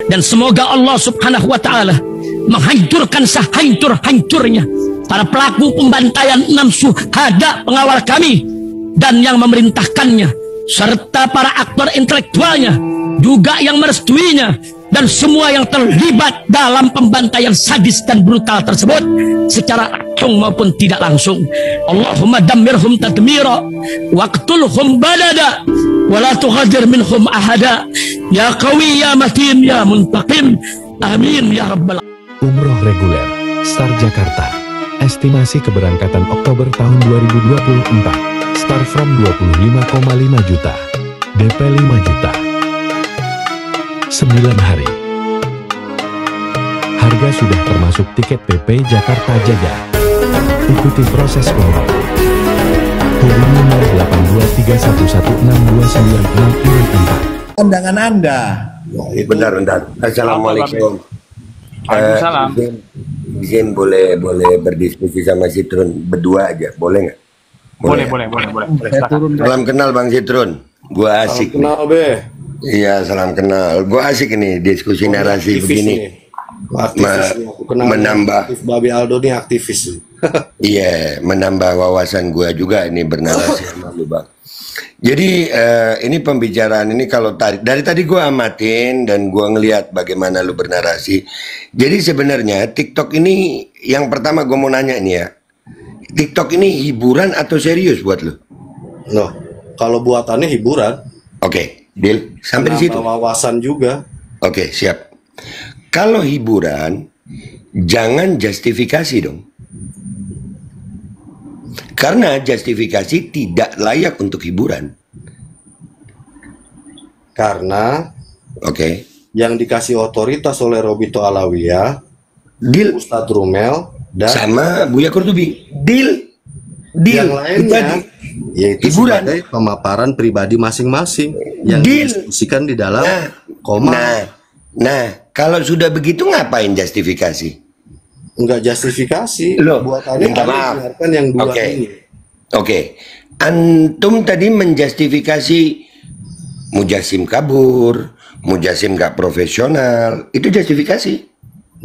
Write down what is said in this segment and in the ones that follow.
Dan semoga Allah subhanahu wa ta'ala menghancurkan sehancur-hancurnya para pelaku pembantaian 6 syuhada pengawal kami dan yang memerintahkannya, serta para aktor intelektualnya juga yang merestuinya, dan semua yang terlibat dalam pembantaian sadis dan brutal tersebut secara langsung maupun tidak langsung. Allahumma dammirhum tadmira waqtulhum balada wala tughadir minhum ahada ya qawi ya matin ya muntaqim, amin ya rabbal. Umroh reguler Star Jakarta, estimasi keberangkatan Oktober tahun 2024, start from 25,5 juta, DP 5 juta, 9 hari. Harga sudah termasuk tiket PP Jakarta Jaga. Ikuti prses umroh. Hubungi 082311629664. Undangan Anda. Bentar. Assalamualaikum. Waalaikumsalam. Izin boleh berdiskusi sama Citrun berdua aja, boleh nggak? Boleh. Salam kenal Bang Citrun. Gua asik. Salam kenal Be. Iya, salam kenal. Gua asik ini diskusi narasi begini. Menambah aktivis Babi Aldo nih aktivis. Iya, menambah wawasan gua juga ini bernarasi sama lu, Bang. Jadi ini pembicaraan ini kalau dari tadi gue amatin dan gue ngelihat bagaimana lu bernarasi. Jadi sebenarnya TikTok ini yang pertama gue mau nanya nih ya, TikTok ini hiburan atau serius buat lu? Loh, kalau buatannya hiburan. Oke, deal sampai di situ. Wawasan juga. Oke, siap. Kalau hiburan, jangan justifikasi dong. Karena justifikasi tidak layak untuk hiburan. Karena yang dikasih otoritas oleh Robito Alawiyah, deal Ustadz Rumel dan sama Buya Kurtubi. Deal yang lainnya yaitu hiburan, sebagai pemaparan pribadi masing-masing yang didiskusikan di dalam koma. Nah, kalau sudah begitu ngapain justifikasi? Enggak justifikasi, buatannya biarkan yang dua ini. Oke. Antum tadi menjustifikasi Mujasim kabur, Mujasim gak profesional, itu justifikasi?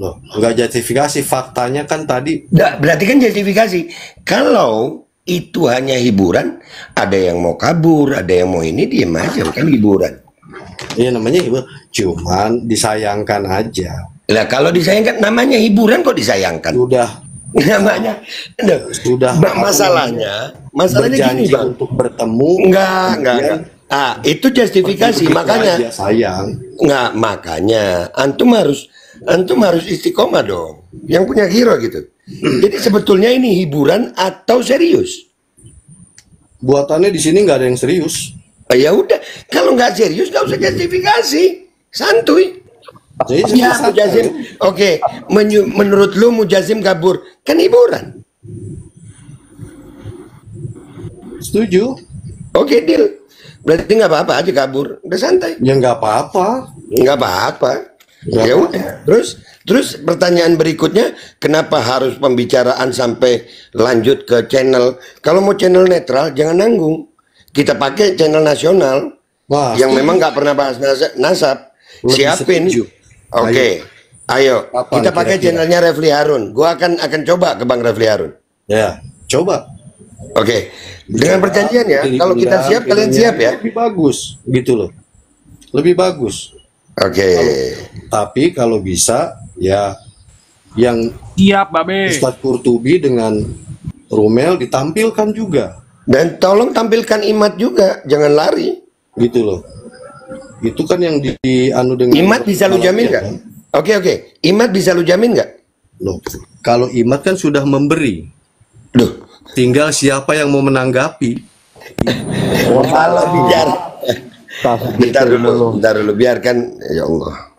Loh, enggak justifikasi, faktanya kan tadi. Berarti kan justifikasi. Kalau itu hanya hiburan, ada yang mau kabur, ada yang mau ini, diem aja, kan hiburan. Iya namanya hiburan, cuman disayangkan aja. Nah kalau disayangkan namanya hiburan kok disayangkan? Namanya sudah. Masalahnya gini Bang. Untuk bertemu. Enggak. Itu justifikasi makanya. Sayang. Enggak, makanya antum harus istiqomah dong. Yang punya hero gitu. Jadi sebetulnya ini hiburan atau serius? Buatannya di sini nggak ada yang serius. Ya udah, kalau nggak serius nggak usah justifikasi, santuy. Ya, Mujasim. Oke, menurut lu Mujasim kabur kan hiburan? Setuju. Oke, deal. Berarti nggak apa-apa aja kabur, udah santai. Ya nggak apa-apa. Nggak apa-apa. Ya udah. Terus pertanyaan berikutnya, kenapa harus pembicaraan sampai lanjut ke channel? Kalau mau channel netral jangan nanggung. Kita pakai channel nasional. Wah, yang memang nggak pernah bahas nasab. Siapin. Oke, ayo kita pakai channelnya Refli Harun. Gua akan coba ke Bang Refli Harun. Ya, coba. Oke, dengan perjanjian ya. Kalau kita siap, kalian siap ya. Lebih bagus, gitu loh. Lebih bagus. Oke. Tapi kalau bisa, ya yang siap, Babe. Ustadz Kurtubi dengan Rumel ditampilkan juga. Dan tolong tampilkan Imat juga, jangan lari. Gitu loh. Itu kan yang dianu dengan Imat bisa lu jamin nggak? Oke. Imat bisa lu jamin nggak? Loh, kalau Imat kan sudah memberi. Loh, tinggal siapa yang mau menanggapi. Kalau bicara. Bentar dulu, biarkan ya Allah.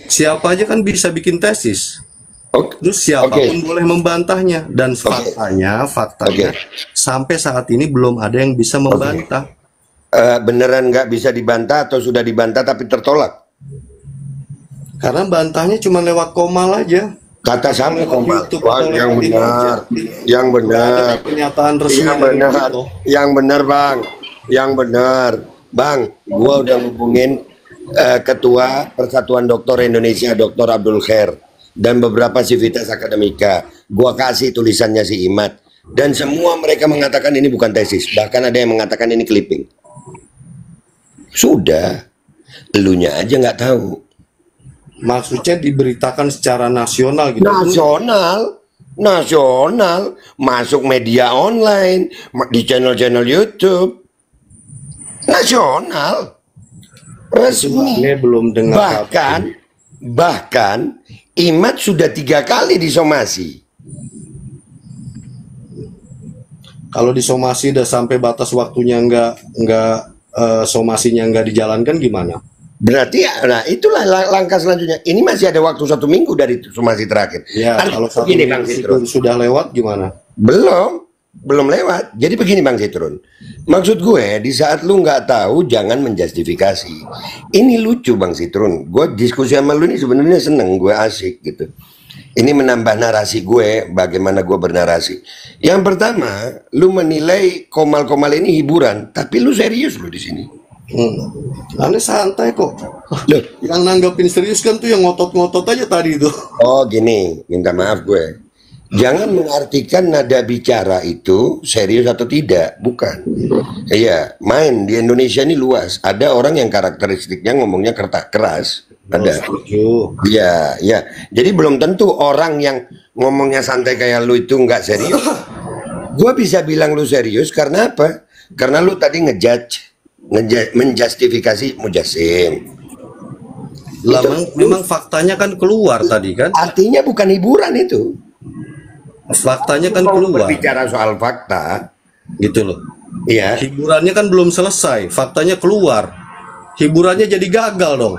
Siapa aja kan bisa bikin tesis. Terus siapapun boleh membantahnya dan faktanya sampai saat ini belum ada yang bisa membantah. Beneran nggak bisa dibantah atau sudah dibantah tapi tertolak? Karena bantahnya cuma lewat komal aja. Kata sama komal. Yang benar. Pernyataan resmi. Yang benar Bang. Yang benar. Bang, gua udah hubungin Ketua Persatuan Dokter Indonesia, Dr. Abdul Khair, dan beberapa sivitas akademika. Gua kasih tulisannya si Imat, dan semua mereka mengatakan ini bukan tesis, bahkan ada yang mengatakan ini clipping. Sudah, elunya aja nggak tahu. Maksudnya diberitakan secara nasional gitu. Nasional, masuk media online, di channel-channel YouTube, nasional, resmi. Ini belum dengar. Bahkan Imat sudah 3 kali disomasi. Kalau disomasi udah sampai batas waktunya somasinya nggak dijalankan gimana? Berarti, nah itulah langkah selanjutnya. Ini masih ada waktu 1 minggu dari somasi terakhir. Ya, kalau 1 minggu sudah lewat gimana? Belum lewat. Jadi begini Bang Citrun. Maksud gue, di saat lu nggak tahu, jangan menjustifikasi. Ini lucu Bang Citrun. Gue diskusi sama lu ini sebenarnya seneng, gue asik gitu. Ini menambah narasi gue, bagaimana gue bernarasi. Yang pertama, lu menilai komal-komal ini hiburan, tapi lu serius lu di sini. Aneh santai kok. Loh. Yang nanggapin serius kan tuh yang ngotot-ngotot aja tadi itu. Oh gini, minta maaf gue. Jangan mengartikan nada bicara itu serius atau tidak, bukan. Iya, main di Indonesia ini luas. Ada orang yang karakteristiknya ngomongnya keras, ada. Iya, ya. Jadi belum tentu orang yang ngomongnya santai kayak lu itu nggak serius. Gue bisa bilang lu serius karena apa? Karena lu tadi menjustifikasi Mujassim. Lah, memang faktanya kan keluar tadi kan? Artinya bukan hiburan itu. Faktanya kan keluar. Berbicara soal fakta, gitu loh. Iya. Hiburannya kan belum selesai, faktanya keluar. Hiburannya jadi gagal dong.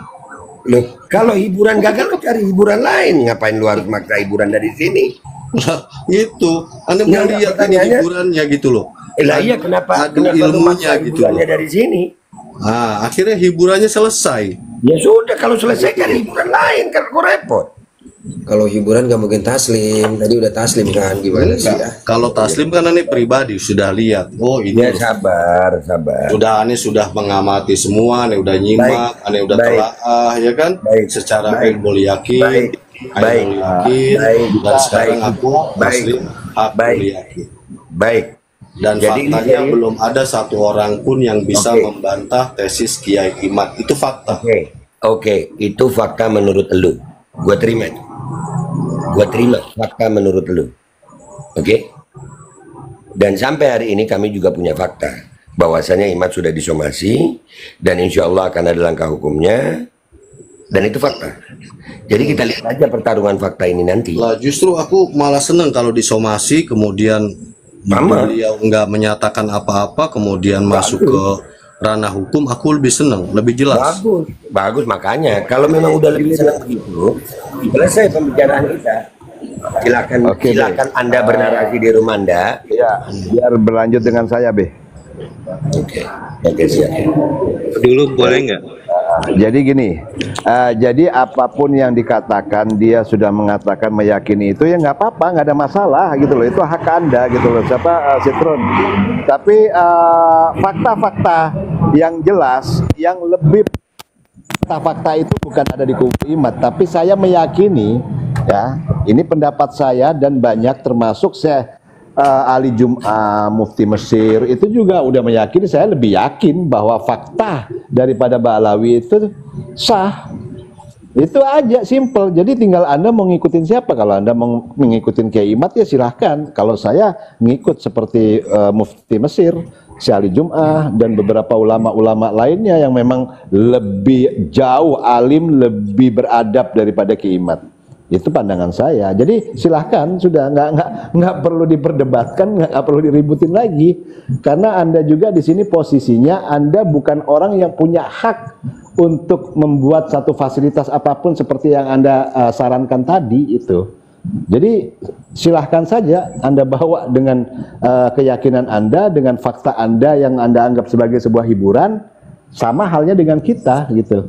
Loh, kalau hiburan gagal, lu cari hiburan lain. Ngapain lu harus maksa hiburan dari sini? Lah, gitu. Anda mau lihat ini hiburannya gitu loh. Lah iya, kenapa lu maksa hiburannya dari sini? Nah, akhirnya hiburannya selesai. Ya sudah, kalau selesai kan hiburan lain, kan kok repot. Kalau hiburan gak mungkin taslim, tadi udah taslim kan, gimana sih ya? Kalau taslim kan aneh pribadi sudah lihat. Oh ini ya, sabar. Sudah aneh sudah mengamati semua, aneh udah nyimak, aneh udah telaah ya kan. Secara ilmu yakin, dan sekarang aku taslim yakin. Dan faktanya belum ada satu orang pun yang bisa membantah tesis Kiai Imat. Itu fakta. Oke, itu fakta menurut elu. Gue terima itu. Gue terima fakta menurut lu. Oke? Dan sampai hari ini kami juga punya fakta bahwasanya Imat sudah disomasi dan insya Allah akan ada langkah hukumnya, dan itu fakta. Jadi kita lihat aja pertarungan fakta ini nanti. Lah justru aku malah seneng kalau disomasi kemudian beliau nggak menyatakan apa-apa kemudian masuk ke ranah hukum, aku lebih seneng, lebih jelas. Bagus makanya kalau memang udah lebih senang begitu, selesai pembicaraan kita. Silakan Anda bernarasi di rumah Anda. Ya, biar berlanjut dengan saya, Be. Oke, siap. Dulu boleh nggak? Jadi gini, jadi apapun yang dikatakan, dia sudah mengatakan meyakini itu, ya nggak apa-apa, nggak ada masalah gitu loh. Itu hak Anda gitu loh, siapa Citrun. Tapi fakta-fakta yang jelas, yang lebih fakta itu bukan ada di kubu Imat, tapi saya meyakini, ya, ini pendapat saya dan banyak termasuk saya. Ali Jum'ah, Mufti Mesir itu juga udah meyakini, saya lebih yakin bahwa fakta daripada Ba'alawi itu sah. Itu aja, simple. Jadi tinggal Anda mau ngikutin siapa. Kalau Anda mau ngikutin Kiai Imat ya silahkan. Kalau saya ngikut seperti Mufti Mesir, si Ali Jum'ah dan beberapa ulama-ulama lainnya yang memang lebih jauh alim, lebih beradab daripada Kiai Imat. Itu pandangan saya. Jadi silahkan, sudah nggak perlu diperdebatkan, nggak perlu diributin lagi. Karena Anda juga di sini posisinya Anda bukan orang yang punya hak untuk membuat satu fasilitas apapun seperti yang Anda sarankan tadi itu. Jadi silahkan saja Anda bawa dengan keyakinan Anda, dengan fakta Anda yang Anda anggap sebagai sebuah hiburan, sama halnya dengan kita gitu.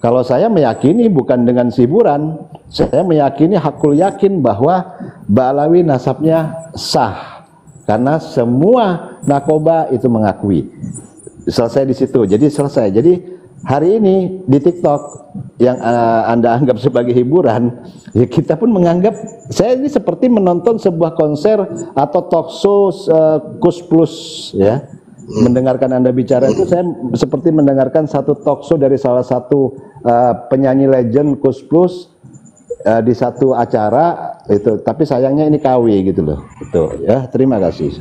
Kalau saya meyakini bukan dengan hiburan, saya meyakini hakul yakin bahwa Ba'alawi nasabnya sah karena semua nakoba itu mengakui. selesai di situ. Jadi selesai. Jadi hari ini di TikTok yang Anda anggap sebagai hiburan, ya kita pun menganggap saya ini seperti menonton sebuah konser atau talk show Kus Plus ya. Mendengarkan Anda bicara itu saya seperti mendengarkan satu talk show dari salah satu penyanyi legend Kus Plus di satu acara itu, tapi sayangnya ini KW gitu loh. Betul ya, terima kasih.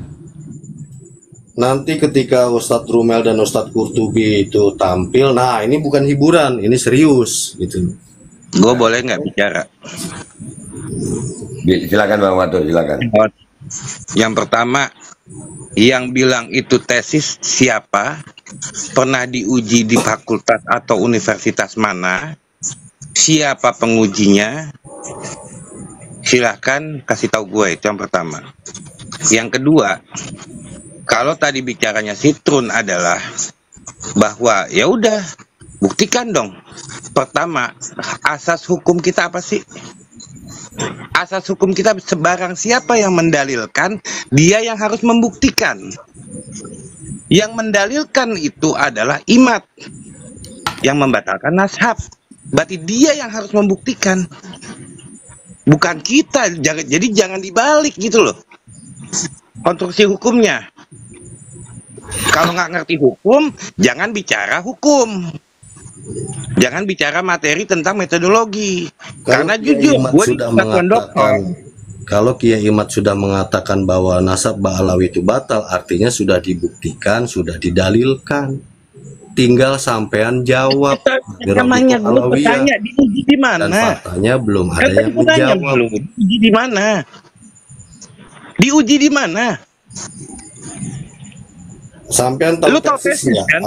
Nanti ketika Ustadz Rumel dan Ustadz Kurtubi itu tampil, nah ini bukan hiburan, ini serius gitu. Gue boleh nggak bicara? Silakan Bang Watur, silakan. Yang pertama, yang bilang itu tesis siapa? Pernah diuji di fakultas atau universitas mana? Siapa pengujinya? Silahkan kasih tahu gue, itu yang pertama. Yang kedua, kalau tadi bicaranya Sitrun adalah bahwa ya udah buktikan dong. Pertama, asas hukum kita apa sih? Asas hukum kita sebarang siapa yang mendalilkan, dia yang harus membuktikan. Yang mendalilkan itu adalah imat yang membatalkan nashab. Berarti dia yang harus membuktikan, bukan kita. Jadi jangan dibalik gitu loh konstruksi hukumnya. Kalau nggak ngerti hukum, jangan bicara hukum. Jangan bicara materi tentang metodologi. Karena jujur, gue kalau Kiai Imad sudah mengatakan bahwa nasab Ba'alawi itu batal, artinya sudah dibuktikan, sudah didalilkan. Tinggal sampean jawab. Namanya gue bertanya, diuji di mana? Dan faktanya belum ada yang menjawab. Diuji di mana? Diuji di mana? Sampean tahu lu tahu tesis kan?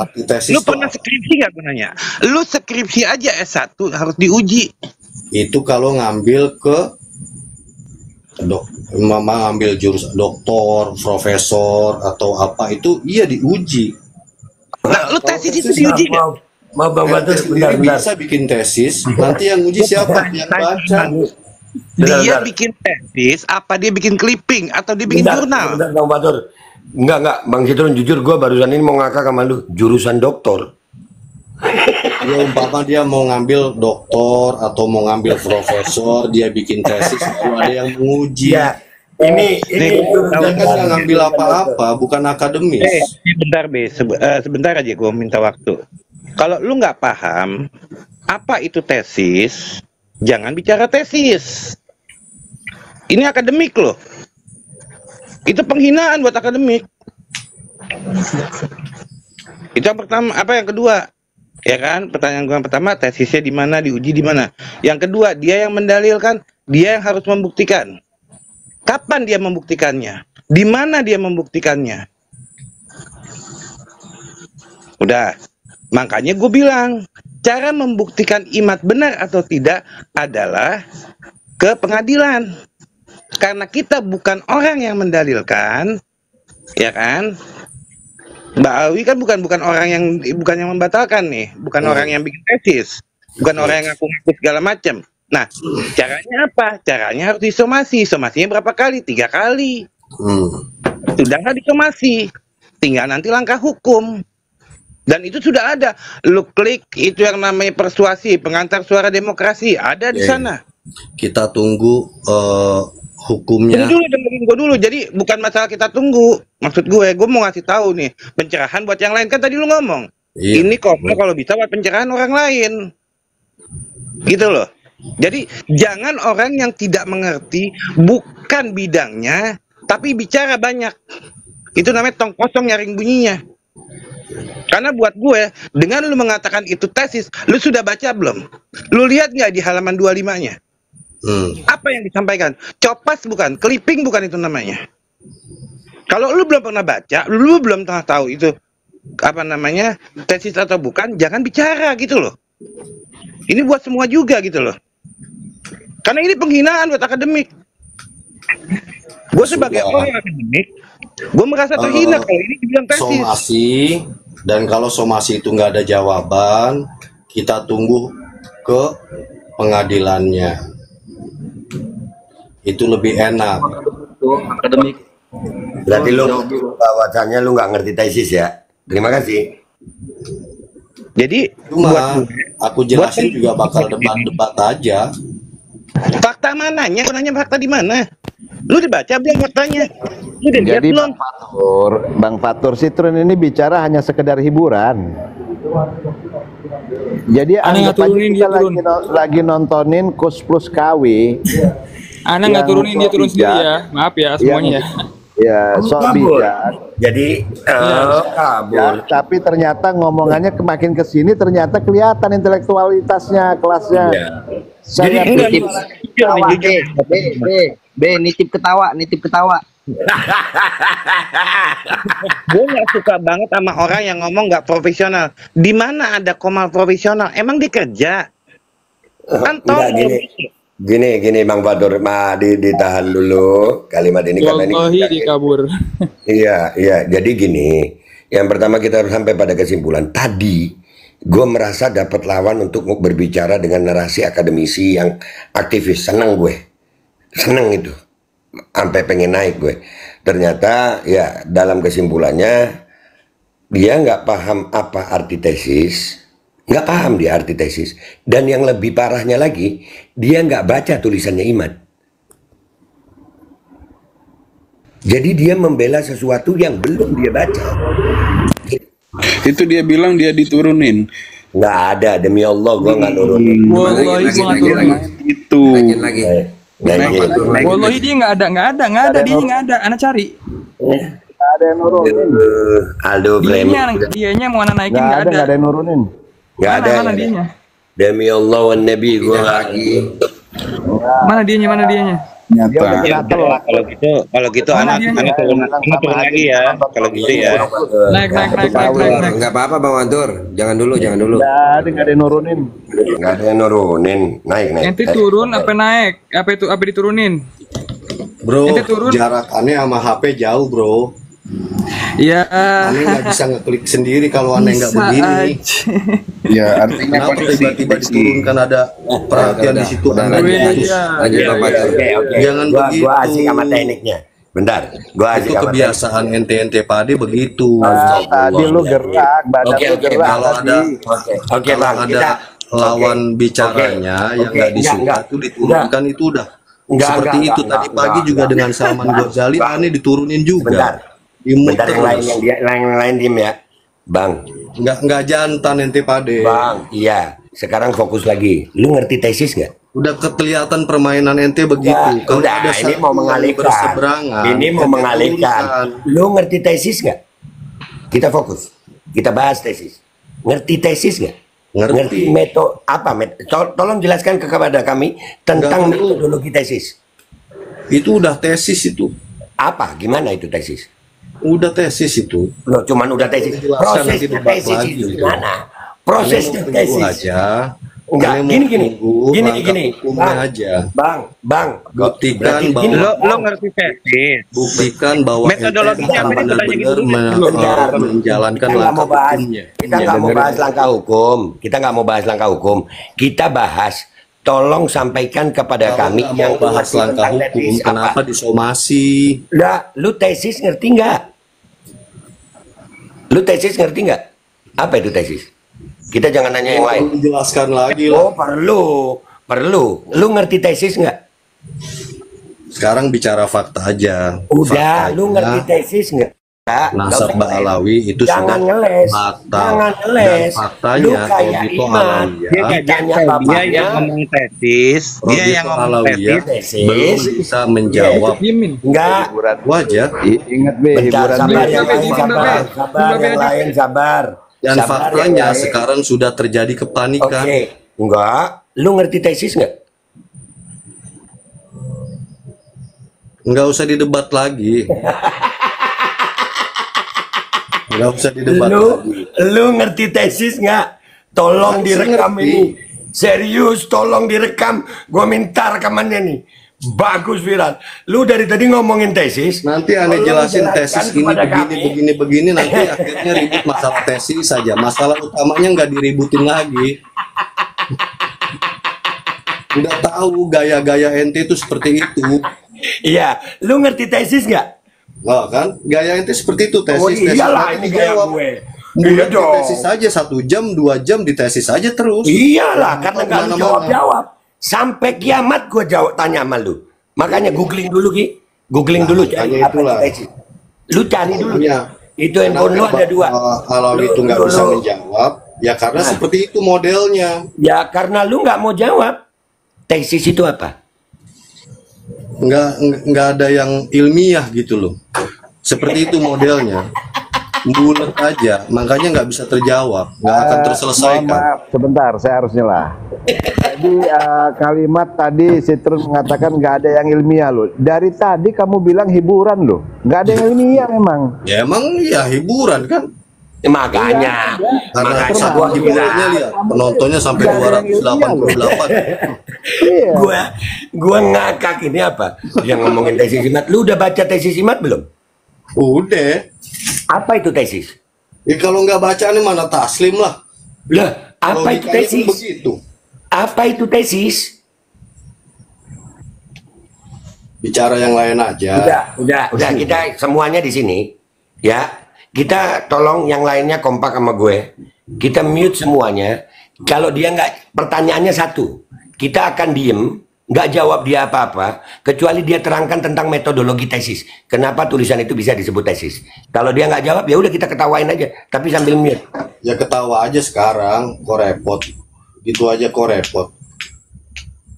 Lu pernah skripsi nggak nanya? Lu skripsi aja S1 harus diuji. Itu kalau ngambil ke mama ngambil jurusan doktor, profesor atau apa itu iya diuji. Nah, lu tesis itu diuji nggak? Mau Bang Batur bisa bikin tesis, nanti yang uji siapa? Yang baca. Dia bikin tesis, apa dia bikin clipping atau dia bikin jurnal? Bang Batur. Enggak, Bang Sitrun, jujur gue barusan ini mau ngakak sama lu, jurusan doktor. Ya umpama dia mau ngambil doktor atau mau ngambil profesor, dia bikin tesis, itu ada yang menguji. Ya, ini dia kan nggak ngambil apa-apa, bukan akademis. Sebentar sebentar aja gue minta waktu. Kalau lu nggak paham apa itu tesis, jangan bicara tesis. Ini akademik loh. Itu penghinaan buat akademik. Itu yang pertama. Apa yang kedua? Ya kan, pertanyaan gue yang pertama, tesisnya di mana, diuji di mana. Yang kedua, dia yang mendalilkan, dia yang harus membuktikan. Kapan dia membuktikannya? Di mana dia membuktikannya? Udah. Makanya gue bilang, cara membuktikan imat benar atau tidak adalah ke pengadilan. Karena kita bukan orang yang mendalilkan, ya kan? Mbak Awi kan bukan orang yang membatalkan nih, bukan orang yang bikin tesis, bukan orang yang ngaku-ngaku segala macam. Nah, caranya apa? Caranya harus disomasi. Somasinya berapa kali? 3 kali. Sudahlah disomasi. Tinggal nanti langkah hukum. Dan itu sudah ada. Lu klik itu yang namanya persuasi, pengantar suara demokrasi, ada di sana. Kita tunggu hukumnya. Tunggu dulu, dengerin gue dulu. Jadi bukan masalah kita tunggu. Maksud gue mau ngasih tahu nih pencerahan buat yang lain. Kan tadi lu ngomong ini kalau bisa buat pencerahan orang lain, gitu loh. Jadi jangan orang yang tidak mengerti, bukan bidangnya, tapi bicara banyak. Itu namanya tong kosong nyaring bunyinya. Karena buat gue, dengan lu mengatakan itu tesis, lu sudah baca belum? Lu lihat nggak di halaman 25-nya? Apa yang disampaikan? Copas bukan, clipping bukan itu namanya. Kalau lu belum pernah baca, lu belum pernah tahu itu apa namanya tesis atau bukan, jangan bicara gitu loh. Ini buat semua juga gitu loh. Karena ini penghinaan buat akademik. Gue sebagai orang akademik, gue merasa terhina kalau ini dibilang tesis. Somasi, dan kalau somasi itu nggak ada jawaban, kita tunggu ke pengadilannya. Itu lebih enak. Akademik. Berarti lu bahwasannya lu nggak ngerti tesis ya. Terima kasih. Jadi Cuma aku jelasin juga bakal debat-debat aja. fakta mananya? Aku nanya fakta di mana? Lu dibaca belum faktanya? Lu udah lihat Jadi belum? Bang Fatur Citrun ini bicara hanya sekedar hiburan. Jadi Aneh anggap aja turunin, kita dia turun. lagi nontonin Kus Plus KW. Ana nggak Yang turunin, dia turun sendiri bijak. ya. Maaf ya semuanya ya. Ya, sok bijak. Jadi kabur. Ya, tapi ternyata ngomongannya makin kesini ternyata kelihatan intelektualitasnya, kelasnya. Iya. Saya Enggak, pikir nitip ketawa. Gue nggak suka banget sama orang yang ngomong nggak profesional. Di mana ada Komal profesional? Emang dia kerja? Kan Enggak, gini Bang Fatur, ditahan dulu kalimat ini karena ini Wallahi dikabur. iya jadi gini, yang pertama kita harus sampai pada kesimpulan tadi. Gue merasa dapat lawan untuk berbicara dengan narasi akademisi yang aktivis. Seneng itu, sampai pengen naik gue. Ternyata ya dalam kesimpulannya dia nggak paham apa arti tesis. Nggak paham dia arti tesis. Dan yang lebih parahnya lagi, dia nggak baca tulisannya Iman. Jadi dia membela sesuatu yang belum dia baca. Itu dia bilang dia diturunin. Nggak ada, demi Allah gua nggak nurunin. Wallahi gua nggak turunin. Itu. lagi. Wallahi dia nggak ada, dia nggak ada. Ana cari. ada yang nurunin. Aldo Dianya mau Ana naikin nggak Nggak ada yang nurunin. Nggak ada. Mana dianya? Demi Allah wa Nabi gua lagi. Mana dianya? Nyata. Kalau gitu anak turun lagi ya. Kalau gitu ya. Naik. Enggak apa-apa Bang Fatur. Jangan dulu. Nggak ada yang nurunin. Nggak ada yang nurunin. Naik. Ente turun apa naik? Apa diturunin? Bro, Ente turun. jarakannya sama HP jauh, bro. Iya. Aneh nggak bisa ngeklik sendiri kalau aneh nggak Bisa begini. Ya artinya Kenapa tiba-tiba diturunkan ada perhatian di situ? Udah, Aneh lanjut. gitu. Lanjut Bang Fatur. Oke. Jangan begitu. Gua asik sama tekniknya. Bentar. Gua asik Itu sama kebiasaan ente pade begitu. Tadi lu gerak, badan Oke, lu oke, gerak. Kalau ada Oke, kalau Bang. ada lawan bicaranya yang Oke, nggak disuka enggak. itu diturunkan itu udah seperti itu. Tadi pagi juga dengan Salman Ghazali aneh diturunin juga. Bentar. Bentar yang lain diem ya. Bang. Nggak jantan ente pade. Bang, iya. Sekarang fokus lagi. Lu ngerti tesis nggak? Udah kelihatan permainan ente begitu. Kalau Udah, ada ini satu mau yang mengalihkan. berseberangan, Ini mau ente mengalihkan. turunkan. Lu ngerti tesis nggak? Kita fokus. Kita bahas tesis. Ngerti tesis nggak? Ngerti. Metode apa? Tolong jelaskan kepada kami tentang Nggak perlu. metodologi tesis. Itu udah tesis itu. Apa? Gimana itu tesis? Udah tesis itu. Loh, cuman udah tesis. Jelaskan nanti Prosesnya debat tesis lagi itu gitu. gimana? Prosesnya Aneh mau tunggu tesis. aja. Enggak, Aneh mau gini. tunggu langkah hukumnya aja. Bang. Buktikan Berarti bahwa Lo ngerti tesis. buktikan bahwa Metodologinya ente apa akan nih? Tanya benar-benar Bentar. menjalankan Kita nggak langkah mau bahas. hukumnya. Kita nggak mau bahas langkah hukum. Kita nggak mau bahas langkah hukum. Kita bahas. Tolong sampaikan kepada Kalau kami nggak yang mau bahas mengerti langkah tentang hukum, tesis kenapa apa? disomasi? Lah, lu tesis ngerti nggak? Lu tesis ngerti nggak? Apa itu tesis? Kita jangan nanya yang lain. Perlu jelaskan lagi Oh, lah. perlu. Lu ngerti tesis nggak? Sekarang bicara fakta aja. Udah, Faktanya, lu ngerti tesis nggak? Nasab Ba'alawi itu Jangan sudah ngeles. batal. Jangan ngeles. Dan faktanya Lu kayak Audito Iman. Alawiyah Dia gak Tanya jantan, dia bapaknya. yang ngomong tesis. Dia Audito yang ngomong Alawiyah tesis. belum bisa menjawab. Enggak. Wajar. Ingat be, Bentar, hiburan sabar be. yang lain, sabar yang lain, sabar. Dan Sabar faktanya yang lain. sekarang sudah terjadi kepanikan. Oke, enggak. Lu ngerti tesis nggak? Nggak usah didebat lagi. Nggak usah didebat lagi. Lu ngerti tesis nggak? Tolong Masih direkam ngerti. ini. Serius, tolong direkam. Gua minta rekamannya nih. Bagus viral. Lu dari tadi ngomongin tesis. Nanti aneh Tolong jelasin jelaskan tesis ini kepada begini, kami. begini, nanti akhirnya ribut masalah tesis saja. Masalah utamanya nggak diributin lagi. Udah tahu gaya-gaya ente itu seperti itu. Iya, lu ngerti tesis nggak? Oh, kan? Gaya ente seperti itu tesis. Oh tesis iyalah, nanti ini gaya dijawab. gue. Bulan ditesis aja 1 jam, 2 jam ditesis aja terus. Iyalah, karena nggak lu jawab-jawab. Sampai kiamat gua jawab tanya sama lu. Makanya googling dulu Ki. Googling dulu cari apa itu tesis. Lu cari dulu. Itu handphone lu ada 2. Kalau itu nggak bisa menjawab, ya karena seperti itu modelnya. Ya karena lu nggak mau jawab. Tesis itu apa? Nggak ada yang ilmiah gitu loh. Seperti itu modelnya. Bulat aja, makanya nggak bisa terjawab, nggak akan terselesaikan. Maaf, sebentar, saya harus nyela. Jadi kalimat tadi Citrun mengatakan nggak ada yang ilmiah loh. Dari tadi kamu bilang hiburan loh, nggak ada yang ilmiah memang. Ya emang ya hiburan kan. Makanya, karena satu hiburannya lihat penontonnya sampai 288. Gua ngakak ini apa? Yang ngomongin tesis simat, lu udah baca tesis simat belum? Udah. Apa itu tesis? Ya kalau nggak baca nih mana taslim lah. Lah, apa itu tesis? Begitu. Apa itu tesis? Bicara yang lain aja. Udah kita semuanya di sini, ya. Kita tolong yang lainnya kompak sama gue. Kita mute semuanya. Kalau dia nggak, pertanyaannya satu, kita akan diem, nggak jawab dia apa-apa, kecuali dia terangkan tentang metodologi tesis. Kenapa tulisan itu bisa disebut tesis? Kalau dia nggak jawab, ya udah kita ketawain aja, tapi sambil mute. Ya ketawa aja sekarang, kok repot. Gitu aja kok repot.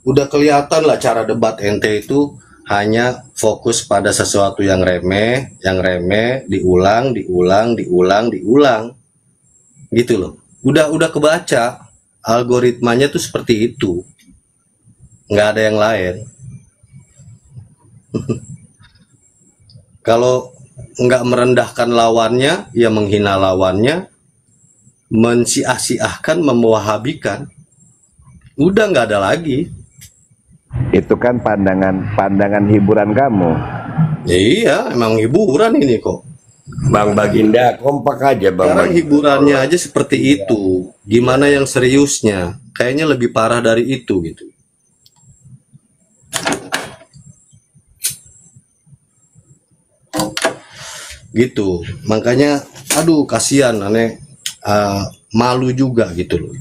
Udah kelihatan lah cara debat ente itu hanya fokus pada sesuatu yang remeh, diulang, gitu loh. Udah kebaca, algoritmanya tuh seperti itu, nggak ada yang lain. Kalau nggak merendahkan lawannya, ya menghina lawannya, mensiah-siahkan, mewahabikan, udah nggak ada lagi. Itu kan pandangan hiburan kamu. Ya iya, emang hiburan ini kok. Bang Baginda, kompak aja Bang. Sekarang hiburannya aja seperti itu. Gimana yang seriusnya? Kayaknya lebih parah dari itu gitu. Gitu. Makanya, aduh kasihan, aneh, malu juga gitu loh.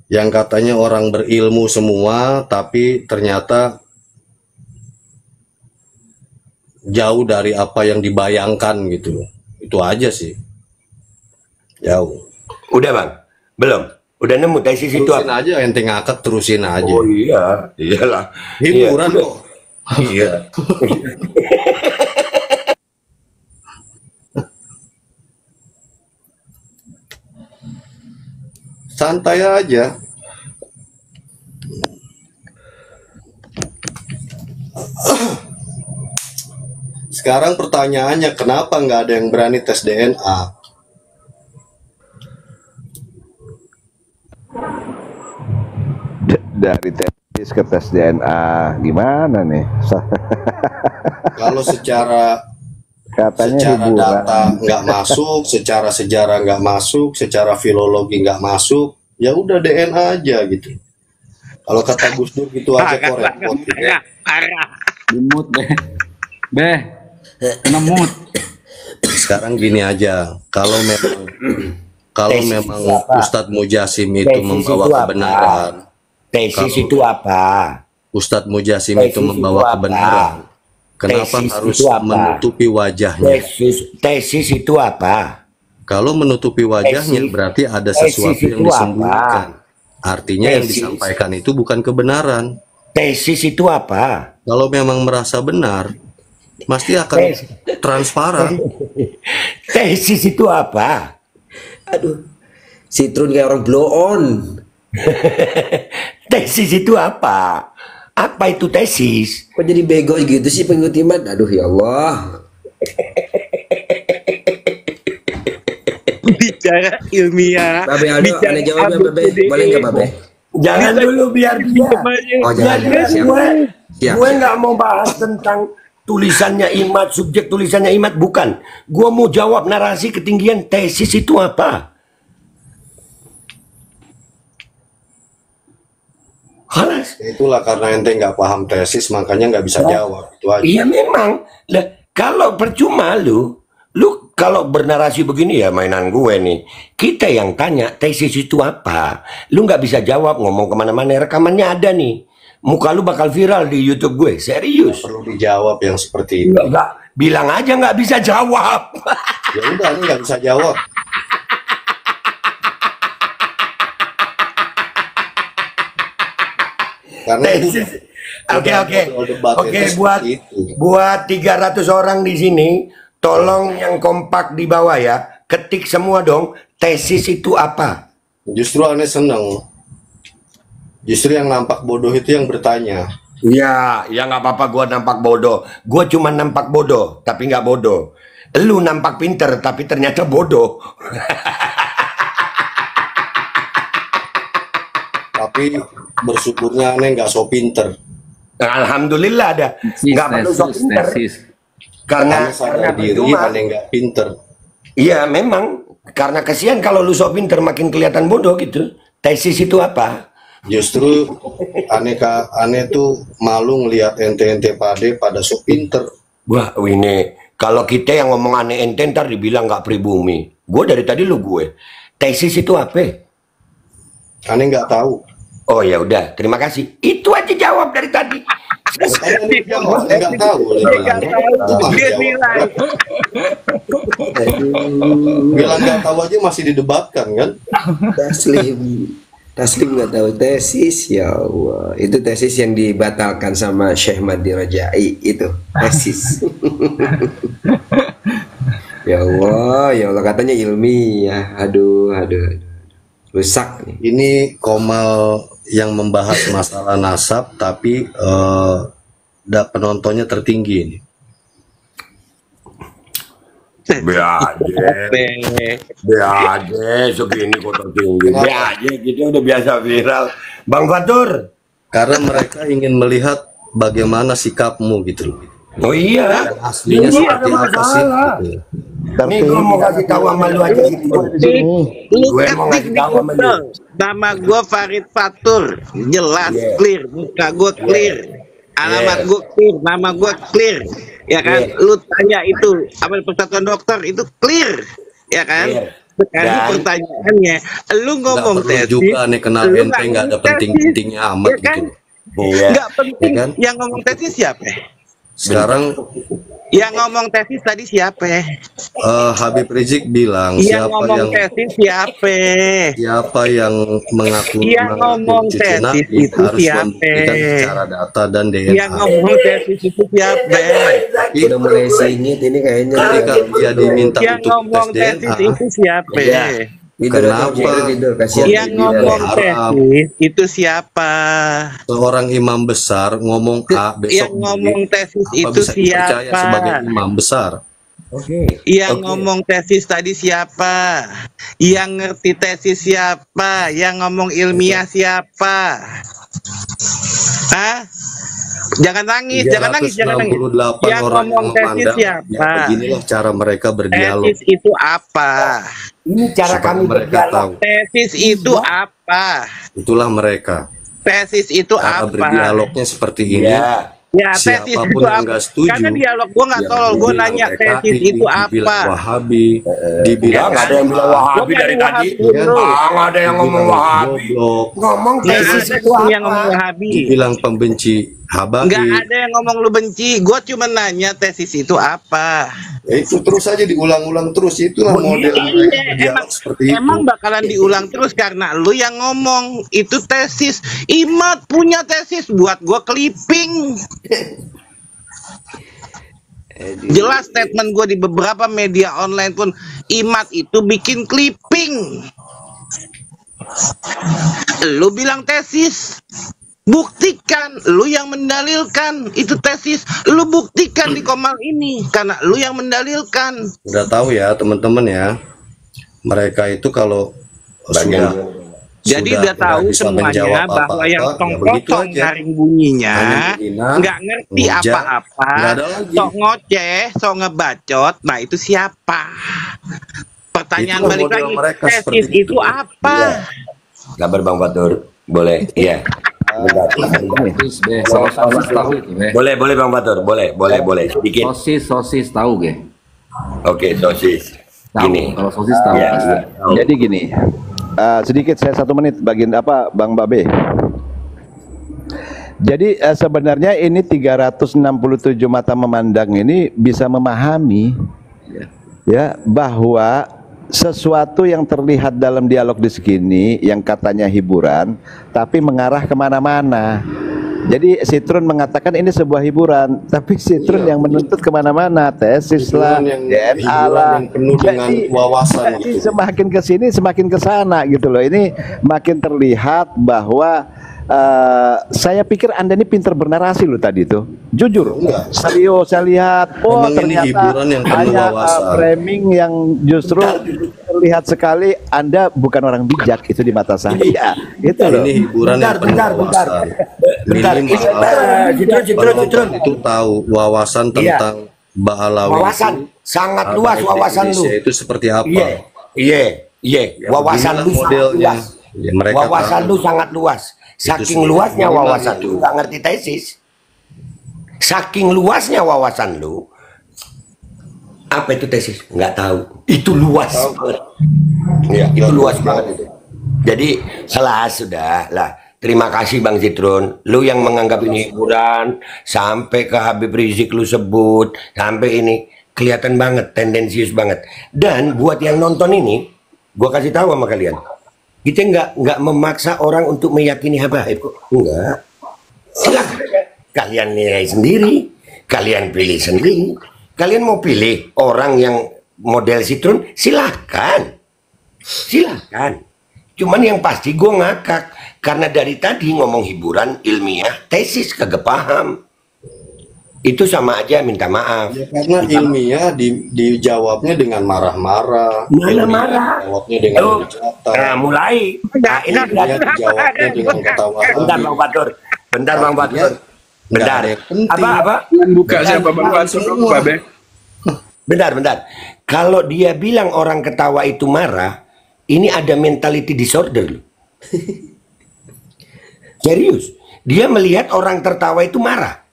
Yang katanya orang berilmu semua, tapi ternyata jauh dari apa yang dibayangkan gitu. Itu aja sih. Jauh. Udah Bang? Belum? Udah nemu tesis itu apa? Terusin aja, ente ngakak terusin aja. Oh iya, iyalah. Hiburan iya, kok. Iya. Santai aja. Sekarang pertanyaannya, kenapa nggak ada yang berani tes DNA? Dari tesis ke tes DNA, gimana nih? Kalau secara hiburan. Data nggak masuk, secara sejarah nggak masuk, secara filologi nggak masuk, ya udah DNA aja gitu. Kalau kata Gus Dur gitu aja kok repot gitu. Parah. Dimut Beh. Kena mut. Sekarang gini aja, kalau memang Ustadz Mujasim itu membawa kebenaran. Tesis itu apa? Ustadz Mujasim itu membawa kebenaran. Kenapa harus menutupi wajahnya? Tesis itu apa? Kalau menutupi wajahnya berarti ada sesuatu yang disembunyikan. Artinya yang disampaikan itu bukan kebenaran. Tesis itu apa? Kalau memang merasa benar, pasti akan transparan. Tesis itu apa? Aduh, Citrun kayak orang blow on. Tesis itu apa? Apa itu tesis? Kok jadi bego gitu sih pengikut Iman? Aduh ya Allah. Bicara ilmiah. Babe Aldo, aneh jawab ya Babe. Boleh nggak Babe? Jangan dulu biar dia. Oh jangan. Gue nggak mau bahas tentang tulisannya Imat, subjek tulisannya Imat, bukan. Gue mau jawab narasi ketinggian tesis itu apa? Halas. Itulah karena ente nggak paham tesis, makanya nggak bisa jawab. Itu aja. Iya memang. Kalau percuma lu Lu kalau bernarasi begini ya mainan gue nih. Kita yang tanya tesis itu apa. Lu nggak bisa jawab, ngomong kemana-mana. Rekamannya ada nih. Muka lu bakal viral di YouTube gue. Serius. Perlu dijawab yang seperti itu. Enggak. Bilang aja nggak bisa jawab. Ya udah, ini nggak bisa jawab. Karena itu Oke, buat 300 orang di sini, tolong yang kompak di bawah ya, ketik semua dong, tesis itu apa? Justru aneh seneng. Justru yang nampak bodoh itu yang bertanya. Ya nggak apa-apa gua nampak bodoh. Gua cuma nampak bodoh, tapi nggak bodoh. Lu nampak pinter, tapi ternyata bodoh. Tapi bersyukurnya aneh nggak so pinter. Alhamdulillah ada. Nggak perlu so pinter. Karena sadar diri aneh nggak pinter. Iya memang. Karena kesian kalau lu so pinter makin kelihatan bodoh gitu. Tesis itu apa? Justru aneh tuh malu ngelihat ente-ente pada so pinter. Wah ini kalau kita yang ngomong aneh ente ntar dibilang nggak pribumi. Gue dari tadi lu gue. Tesis itu apa? Aneh nggak tahu. Oh ya udah, terima kasih. Itu aja jawab dari tadi. Nggak tahu. Dia bilang nggak tahu aja masih didebatkan kan? Taslim nggak tahu tesis, ya Allah. Itu tesis yang dibatalkan sama Syekh Madi Rajai itu tesis. Ya Allah katanya ilmiah. Aduh. Rusak nih. Ini Komal yang membahas masalah nasab, tapi penontonnya tertinggi ini. Biade, segini kok tertinggi. Biade, gitu udah biasa viral. Bang Fatur. Karena mereka ingin melihat bagaimana sikapmu gitu loh. Oh iya. Aslinya seperti apa sih? Gitu. Nih gue mau kasih tahu sama lu aja gitu. Gue mau kasih tahu sama lu. Nama gue Farid Fatur, jelas clear, muka gue clear, alamat gue clear, nama gue clear, ya kan? Lu tanya itu apa Persatuan Dokter itu clear, ya kan? Sekarang pertanyaannya, lu ngomong tesis, juga nih kenal ente nggak ada penting-pentingnya amat ya kan? Gitu. Nggak penting. Ya kan? Yang ngomong tesis siapa? Sekarang yang ngomong tesis tadi siapa? Habib Rizik bilang yang ngomong tesis siapa? Siapa yang mengaku yang ngomong tesis itu siapa? Secara data dan DNA. Yang ngomong tesis itu siapa? Udah mulai singit ini kayaknya. Ketika dia diminta yang untuk ngomong tes tesis DNA, itu siapa? Kenapa yang ngomong tesis itu siapa? Seorang imam besar ngomong A, besok yang ngomong tesis itu siapa? Sebagai imam besar. Yang ngomong tesis tadi siapa? Yang ngerti tesis siapa? Yang ngomong ilmiah siapa? Hah? Jangan nangis. Yang ngomong tesis siapa? Ya, beginilah cara mereka berdialog. Tesis itu apa? Ini cara kami berdialog. Tesis itu apa? Itulah mereka. Tesis itu cara apa? berdialognya seperti ini. Ya, tesis itu apa? Karena dialog gue nggak tolol, gue nanya tesis itu apa? Dibilang Wahabi, dibilang nggak ada yang bilang Wahabi dari tadi. Nggak ada yang ngomong Wahabi. Ngomong tesis itu apa? Yang ngomong Wahabi. Dibilang pembenci Habaib. Nggak ada yang ngomong lu benci. Gue cuma nanya tesis itu apa. Itu terus aja diulang-ulang terus. Itulah model mereka seperti itu. Emang bakalan diulang terus karena lu yang ngomong itu tesis. Imat punya tesis buat gue clipping. Jelas statement gue di beberapa media online pun Imat itu bikin clipping. Lu bilang tesis. Buktikan, lu yang mendalilkan itu tesis, lu buktikan di Komal ini karena lu yang mendalilkan. Udah tahu ya teman-teman ya, mereka itu kalau jadi udah tahu semuanya bahwa yang tong-tong nyaring bunyinya nggak ngerti apa-apa, sok ngoceh, sok ngebacot, nah itu siapa? Pertanyaan balik lagi, tesis itu apa? Kabar Bang Fatur, boleh? Iya. Sosis tahu itu, boleh Bang Fatur, boleh sedikit. Sosis tahu ge. Oke, sosis. Gini. Kalau sosis tahu. Ya. Jadi gini, sedikit saya 1 menit bagian apa Bang Babe. Jadi sebenarnya ini 367 mata memandang ini bisa memahami ya bahwa sesuatu yang terlihat dalam dialog di sini yang katanya hiburan tapi mengarah kemana-mana. Jadi Citrun mengatakan ini sebuah hiburan, tapi Citrun yang menuntut kemana-mana, tesis lah, DNA lah. Yang penuh dengan wawasan jadi semakin ke sini semakin ke sana gitu loh. Ini makin terlihat bahwa saya pikir Anda ini pinter bernarasi loh tadi itu. Jujur, serius saya lihat. Oh, memang ini ternyata hiburan yang penuh hanya wawasan. framing yang justru terlihat sekali Anda bukan orang bijak itu di mata saya. Itu loh. Ini hiburan yang penuh wawasan. Citron. Itu tahu wawasan tentang Ba'alawi. Wawasan sangat luas wawasan lu. Itu seperti apa? Iya. Wawasan lu modelnya. luas. Ya, mereka Wawasan lu sangat luas. Saking luasnya wawasan lu, nggak ngerti tesis. Saking luasnya wawasan lu, apa itu tesis? Nggak tahu. Itu luas. Ya, itu luas banget itu. Jadi sudah lah. Terima kasih Bang Citrun. Lu yang menganggap ini hiburan, sampai ke Habib Rizik lu sebut, sampai ini kelihatan banget, tendensius banget. Dan buat yang nonton ini, gua kasih tahu sama kalian. Kita nggak memaksa orang untuk meyakini Habib kok. Enggak. Silakan. Kalian nilai sendiri. Kalian pilih sendiri. Kalian mau pilih orang yang model Citrun, silakan. Silakan. Cuman yang pasti gue ngakak. Karena dari tadi ngomong hiburan ilmiah, tesis kagak paham. Itu sama aja minta maaf. Ya, karena ilmiah dijawabnya dengan marah-marah. Marah-marah. Jawabnya dengan hujatan. Nah, mulai. Nah, ini dijawabnya dengan ketawa. Bentar Bang Fatur. Bentar. Apa? Buka siapa Bang Fatur? Bentar. Kalau dia bilang orang ketawa itu marah, ini ada mentality disorder loh. Serius. Dia melihat orang tertawa itu marah.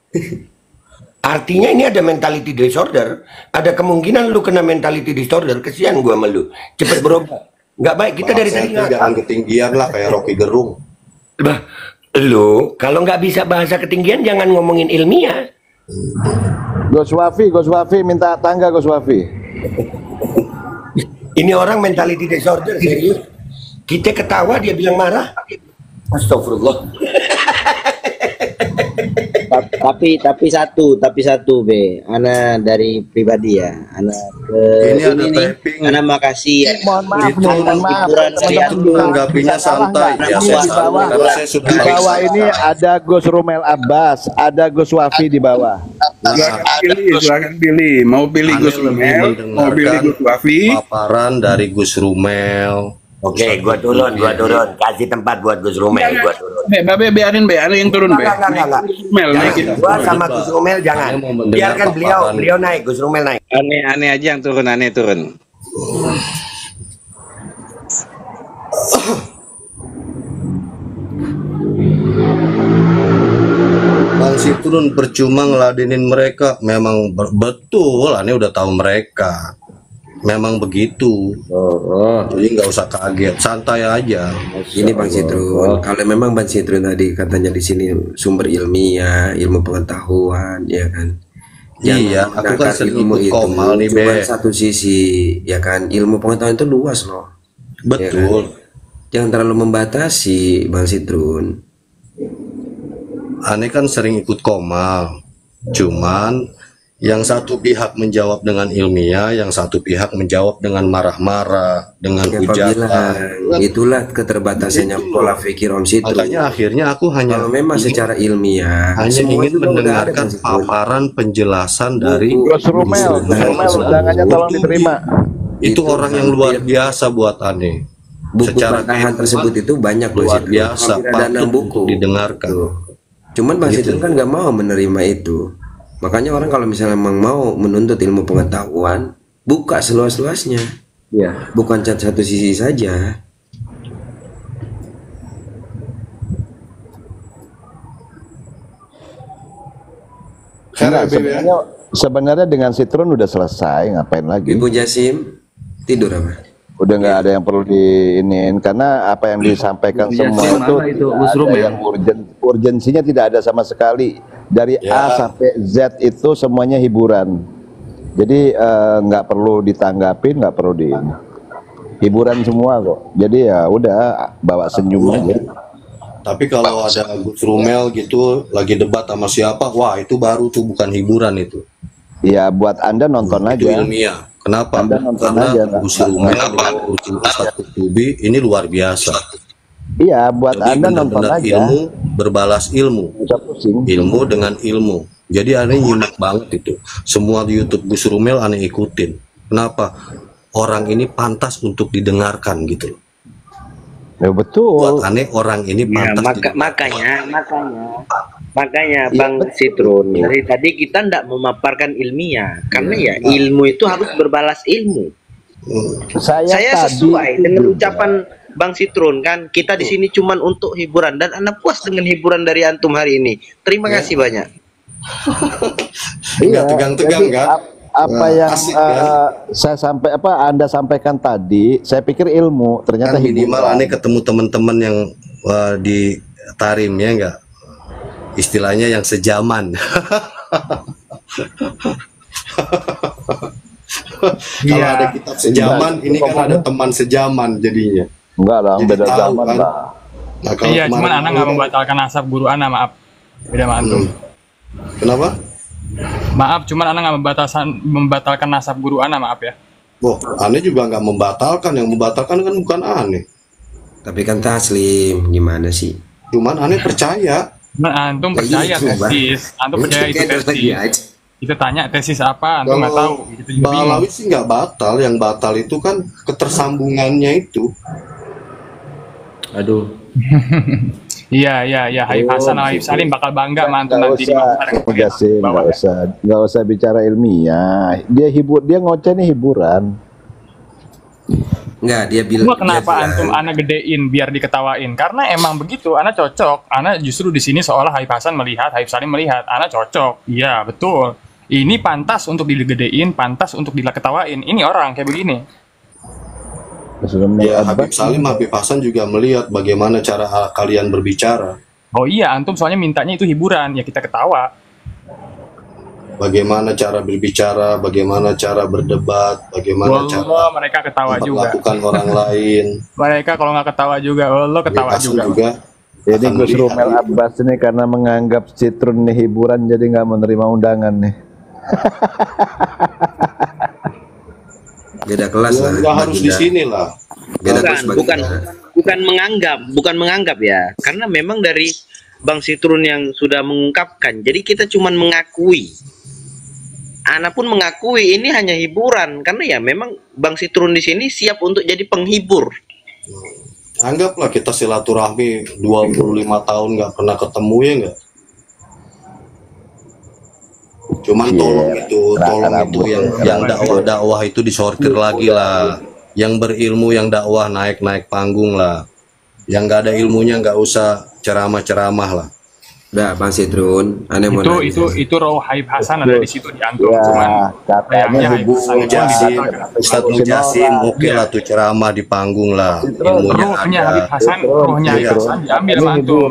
Artinya ini ada mentality disorder. Ada kemungkinan lu kena mentality disorder. Kesian gua sama lu. Cepet berobat. Nggak baik. Kita dari tadi jangan ketinggian lah kayak Rocky Gerung. Bah, lu kalau nggak bisa bahasa ketinggian jangan ngomongin ilmiah. Gus Wafi minta tangga Gus Wafi. Ini orang mentality disorder serius. Kita ketawa dia bilang marah. Astagfirullah. tapi satu be, ana dari pribadi ya, ana ke ini ada nih, ana makasih ya. Mohon maaf, teman-teman menanggapinya santai. Ya, karena saya sudah di bawah ini ada Gus Rumel Abbas, ada Gus Wafi di bawah. Silakan pilih. Mau pilih Gus Rumel, mau pilih Gus Wafi. Paparan dari Gus Rumel. Oke, gua turun. Kasih tempat buat Gus Rumel, gua turun. Babe biarin yang turun, Be. Enggak. Rumel naikin. Gua sama Gus Rumel jangan. Biarkan beliau naik, Gus Rumel naik. Aneh aja yang turun, aneh turun. Bang Citrun percuma ngeladenin mereka. Memang betul, aneh udah tahu mereka. Memang begitu. Jadi nggak usah kaget, santai aja. Ini Bang Citrun, kalau memang Bang Citrun tadi katanya di sini sumber ilmiah, ilmu pengetahuan, ya kan? Iya, aku kan sering ikut Komal nih, cuma Be. satu sisi, ya kan? Ilmu pengetahuan itu luas loh. Betul. Ya kan? Jangan terlalu membatasi, Bang Citrun. Aneh kan sering ikut Komal, cuman yang satu pihak menjawab dengan ilmiah, yang satu pihak menjawab dengan marah-marah, dengan hujatan. Itulah keterbatasannya pola pikir Om Citrun. Makanya akhirnya aku hanya kalau memang secara ilmiah hanya ingin mendengarkan paparan penjelasan dari Gus Rumel, undangannya tolong diterima. Itu orang yang luar biasa buat Aneh. Buku bakahan tersebut itu banyak luar biasa, ada 6 buku didengarkan. Cuman Bang Citrun kan nggak mau menerima itu. Makanya orang kalau misalnya memang mau menuntut ilmu pengetahuan, buka seluas-luasnya. Ya, bukan satu sisi saja. Sebenarnya Sebenarnya dengan Citron udah selesai, ngapain lagi? Ibu Jasim tidur apa? Udah nggak ada yang perlu diiniin karena apa yang disampaikan semua itu ada yang urgensinya tidak ada sama sekali. Dari A sampai Z itu semuanya hiburan. Jadi nggak perlu ditanggapin, nggak perlu di ini. Hiburan semua kok. Jadi ya udah bawa senyum aja. Tapi kalau ada Gus Rumel gitu lagi debat sama siapa, wah itu baru tuh, bukan hiburan itu. Ya buat Anda nonton Itu aja. ilmiah. Kenapa? Anda nonton Karena aja, Gus Rumel dengan Ustaz Kutubi ini luar biasa. Iya, buat Jadi Anda nonton benar-benar aja. ilmu berbalas ilmu. Ilmu dengan ilmu. Jadi aneh nyimak banget itu. Semua di YouTube Gus Rumel aneh ikutin. Kenapa? Orang ini pantas untuk didengarkan gitu loh. Ya betul. Buat aneh orang ini Ya, pantas. makanya Bang Citron, dari tadi kita tidak memaparkan ilmiah karena ya ilmu itu harus berbalas ilmu. Saya sesuai dengan ucapan Bang Citron kan, kita di sini cuman untuk hiburan dan Anda puas dengan hiburan dari antum hari ini. Terima kasih banyak. Nggak tegang-tegang kan? Apa yang Anda sampaikan tadi, saya pikir ilmu, ternyata kan minimal hiburan. aneh ketemu teman-teman yang di Tarim ya enggak, istilahnya yang sejaman. Kalau ada kitab sejaman, ini kan ada teman sejaman jadinya. Enggak lah, Jadi beda tahu zaman kan. lah. Nah, kalau Iya, cuman kemarin anak nggak membatalkan nasab guru anak, maaf. Beda sama antum. Kenapa? Maaf, cuman anak nggak membatalkan nasab guru anak, maaf ya. Oh, aneh juga nggak membatalkan. Yang membatalkan kan bukan aneh. Tapi kan taslim, gimana sih? Cuman aneh percaya. Cuman antum percaya tesis, antum percaya itu tesis. Kita tanya tesis apa, antum nggak tahu. Gitu juga bingung. Balawi sih nggak batal. Yang batal itu kan ketersambungannya itu. Aduh. Iya. Haif Hasan, Haif Salim bakal bangga mantu nanti di Nggak usah bicara ilmiah. Dia ngoceh nih hiburan. Enggak, dia bilang. Gua kenapa antum anak gedein biar diketawain? Karena emang begitu, anak cocok. Anak justru di sini seolah Haif Hasan melihat, Haif Salim melihat, anak cocok. Iya, betul. Ini pantas untuk digedein, pantas untuk diketawain. Ini orang kayak begini. Ya, Habib Salim, Habib Hasan juga melihat bagaimana cara kalian berbicara. Oh iya, antum soalnya mintanya itu hiburan, ya kita ketawa. Bagaimana cara berbicara, bagaimana cara berdebat, bagaimana cara mereka ketawa juga. melakukan orang lain. Mereka kalau nggak ketawa juga, lo ketawa juga. Jadi Gus Rumel Abbas ini karena menganggap Citron nih hiburan, jadi nggak menerima undangan nih. Beda kelas lah. Nggak harus di sini lah. Bukan menganggap ya, karena memang dari Bang Citron yang sudah mengungkapkan. Jadi kita cuman mengakui. Ana pun mengakui ini hanya hiburan karena ya memang Bang Citron di sini siap untuk jadi penghibur. Anggaplah kita silaturahmi 25 tahun nggak pernah ketemu ya nggak. Cuman tolong itu yang dakwah itu disortir lagi lah. Yang berilmu yang dakwah naik panggung lah. Yang nggak ada ilmunya nggak usah ceramah lah. Udah Bang Citron, aneh mau itu roh Haif Hasan ada di situ di antum. Ya, Cuman katanya Ustadz Mujasim oke lah tuh ceramah di panggung lah. Rohnya Habib Hasan, rohnya Haif Hasan diambil sama antum.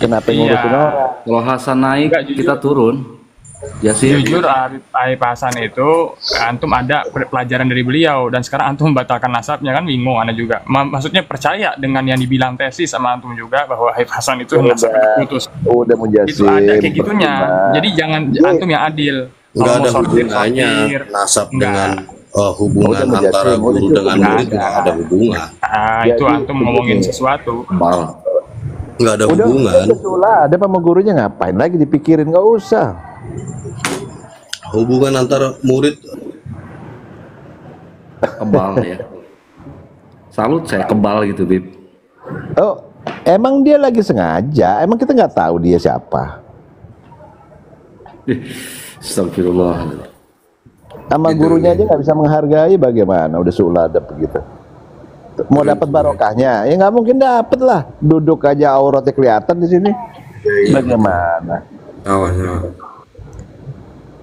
Kenapa ngurusin orang? Kalau Hasan naik kita turun. Jujur Haif Hasan itu antum ada pelajaran dari beliau dan sekarang antum membatalkan nasabnya kan bingung Anda juga. Maksudnya percaya dengan yang dibilang tesis sama antum juga bahwa Haif Hasan itu nasabnya putus. Udah Mujasim. Itu ada kayak gitunya. Jadi jangan antum yang adil. Nggak ada hubungannya nasab dengan hubungan antara guru dengan murid, nggak ada hubungan. Itu antum ngomongin sesuatu. Nggak ada hubungan. Ada sama gurunya ngapain lagi dipikirin, nggak usah. Hubungan antara murid kebal ya. Salut saya kebal gitu, Bib. Oh, emang dia lagi sengaja? Emang kita nggak tahu dia siapa? Astagfirullah. Sama gurunya aja nggak bisa menghargai, bagaimana? Udah suladap begitu. Mau dapat barokahnya, ya nggak mungkin dapat lah. Duduk aja auratnya kelihatan di sini. Bagaimana?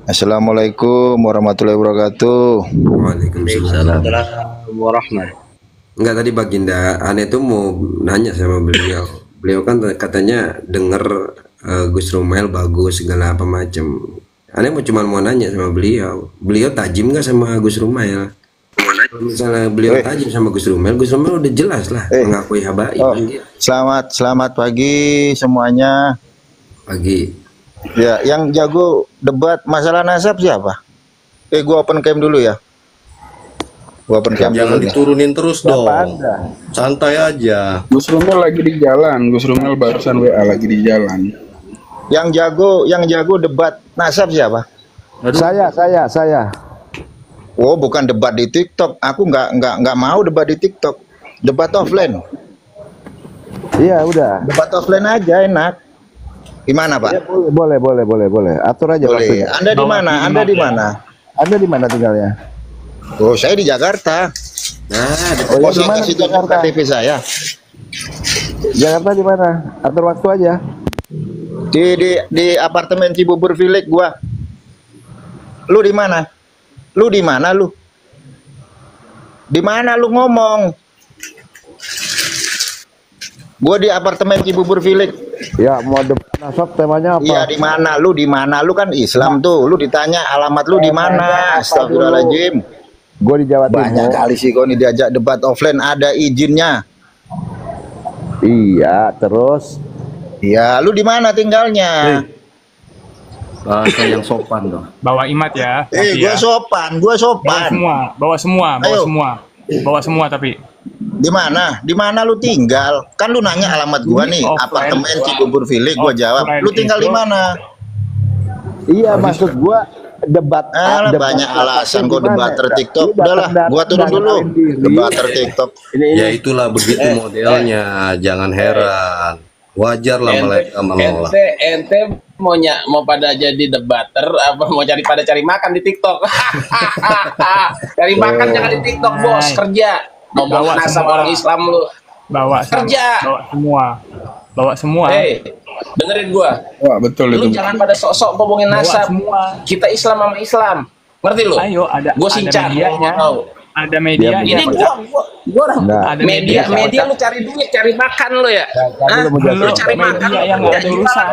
Assalamualaikum warahmatullahi wabarakatuh. Waalaikumsalam. Warahmatullahi. Enggak, tadi Baginda Aneh tuh mau nanya sama beliau. Beliau kan katanya denger Gus Romel bagus segala apa macem. Aneh cuma mau nanya sama beliau. Beliau tajim nggak sama Gus Romel? Kalau misalnya beliau tajim sama Gus Romel udah jelas lah mengakui habaib. Selamat pagi semuanya. Pagi. Ya, yang jago debat masalah nasab siapa? Gua open cam dulu ya. Jangan diturunin terus dong. Santai aja. Gus Romel lagi di jalan. Gus Romel barusan WA lagi di jalan. Yang jago debat nasab siapa? Saya. Oh, bukan debat di TikTok. Aku nggak mau debat di TikTok. Debat offline. Iya, udah. Debat offline aja enak. Gimana, Pak? Ya, boleh. Atur aja waktunya. Anda di mana tinggalnya? Oh, saya di Jakarta. Nah, di mana di Jakarta? KTP saya. Jakarta di mana? Atur waktu aja. Di apartemen Cibubur Village gua. Lu di mana? Lu di mana lu? Di mana lu ngomong? Gua di apartemen Cibubur Village. Ya, mau debat nasab temanya apa? Iya, di mana? Lu di mana? Lu kan Islam tuh. Lu ditanya alamat lu di mana? Astagfirullahaladzim. Gue di Jawa Timur. Banyak kali sih kau nih diajak debat offline, ada izinnya. Iya, terus? Iya, lu di mana tinggalnya? Bahasa yang sopan dong. Bawa imat ya. Gua sopan. Bawa semua tapi. Di mana lu tinggal? Kan lu nanya alamat gua nih, apartemen Cibubur Village, gua jawab. Lu tinggal di mana? Iya, maksud gua debat banyak alasan kok debater TikTok. Udahlah, gua turun dulu. Debater TikTok. Ya itulah begitu modelnya, jangan heran. Wajar lah mereka menolak. Ente mau pada jadi debater apa mau cari makan di TikTok? Cari makan jangan di TikTok, bos. Kerja. Ngomong nasab orang Islam lu. Kerja. Bawa semua. Dengerin gua. Wah, betul lu itu. Jangan pada sok-sok ngomongin nasab. Kita Islam sama Islam. Ngerti lu? Ayo, gua sincar tahu. Ada media. Ini gua media lu cari duit, cari makan lu ya. Lu cari makan yang enggak ada urusan.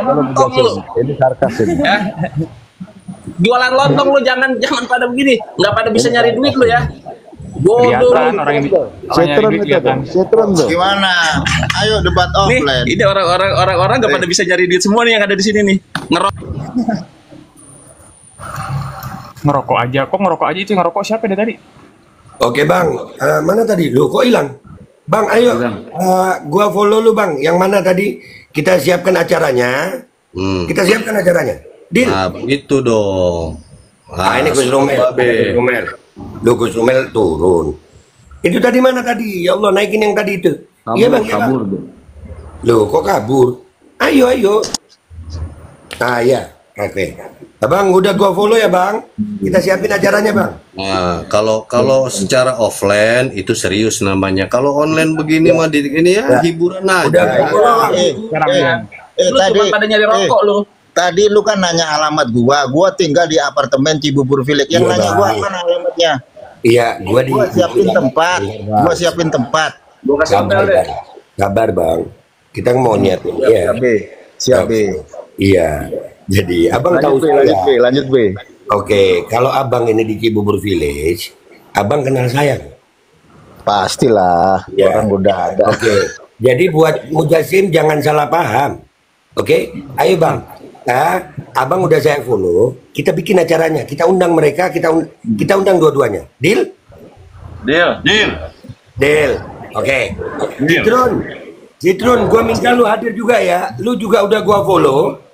Ini sarkas ini. Jualan lontong lu jangan pada begini, nggak pada bisa nyari duit lu ya. Kelihatan orang yang Setron tuh. Gimana? Ayo debat offline. Ini orang nggak pada bisa nyari duit semua nih yang ada di sini nih. Ngerokok aja. Kok ngerokok aja itu ngerokok siapa dari tadi? Oke bang, mana tadi? Lu kok hilang? Bang, ayo, gua follow lu bang. Yang mana tadi? Kita siapkan acaranya. Deal. Nah, begitu dong. Ini Gus Romel. Gus Romel turun. Itu tadi mana tadi? Ya Allah, naikin yang tadi itu. Iya bang, kabur. Loh, kok kabur? Ayo. Ah ya, oke. Abang udah gua follow ya bang. Kita siapin acaranya bang. Nah, kalau secara offline itu serius namanya. Kalau online begini mah ini ya hiburan aja. Tadi pada nyari rokok lu. Tadi lu kan nanya alamat gua tinggal di apartemen Cibubur Village. Yang nanya gua mana alamatnya? Iya, gua siapin tempat. Gua kasih hotel deh. Sabar bang. Kita mau nyiapin. Siap. Iya. Jadi abang tahu lanjut B. Oke, kalau abang ini di Cibubur Village, abang kenal saya? Pastilah, orang udah ada. Oke, jadi buat Mujasim jangan salah paham. Oke, ayo bang. Abang udah saya follow, kita bikin acaranya, kita undang mereka, kita undang dua-duanya. Deal? Deal. Oke. Citron, gua minta lu hadir juga ya. Lu juga udah gua follow.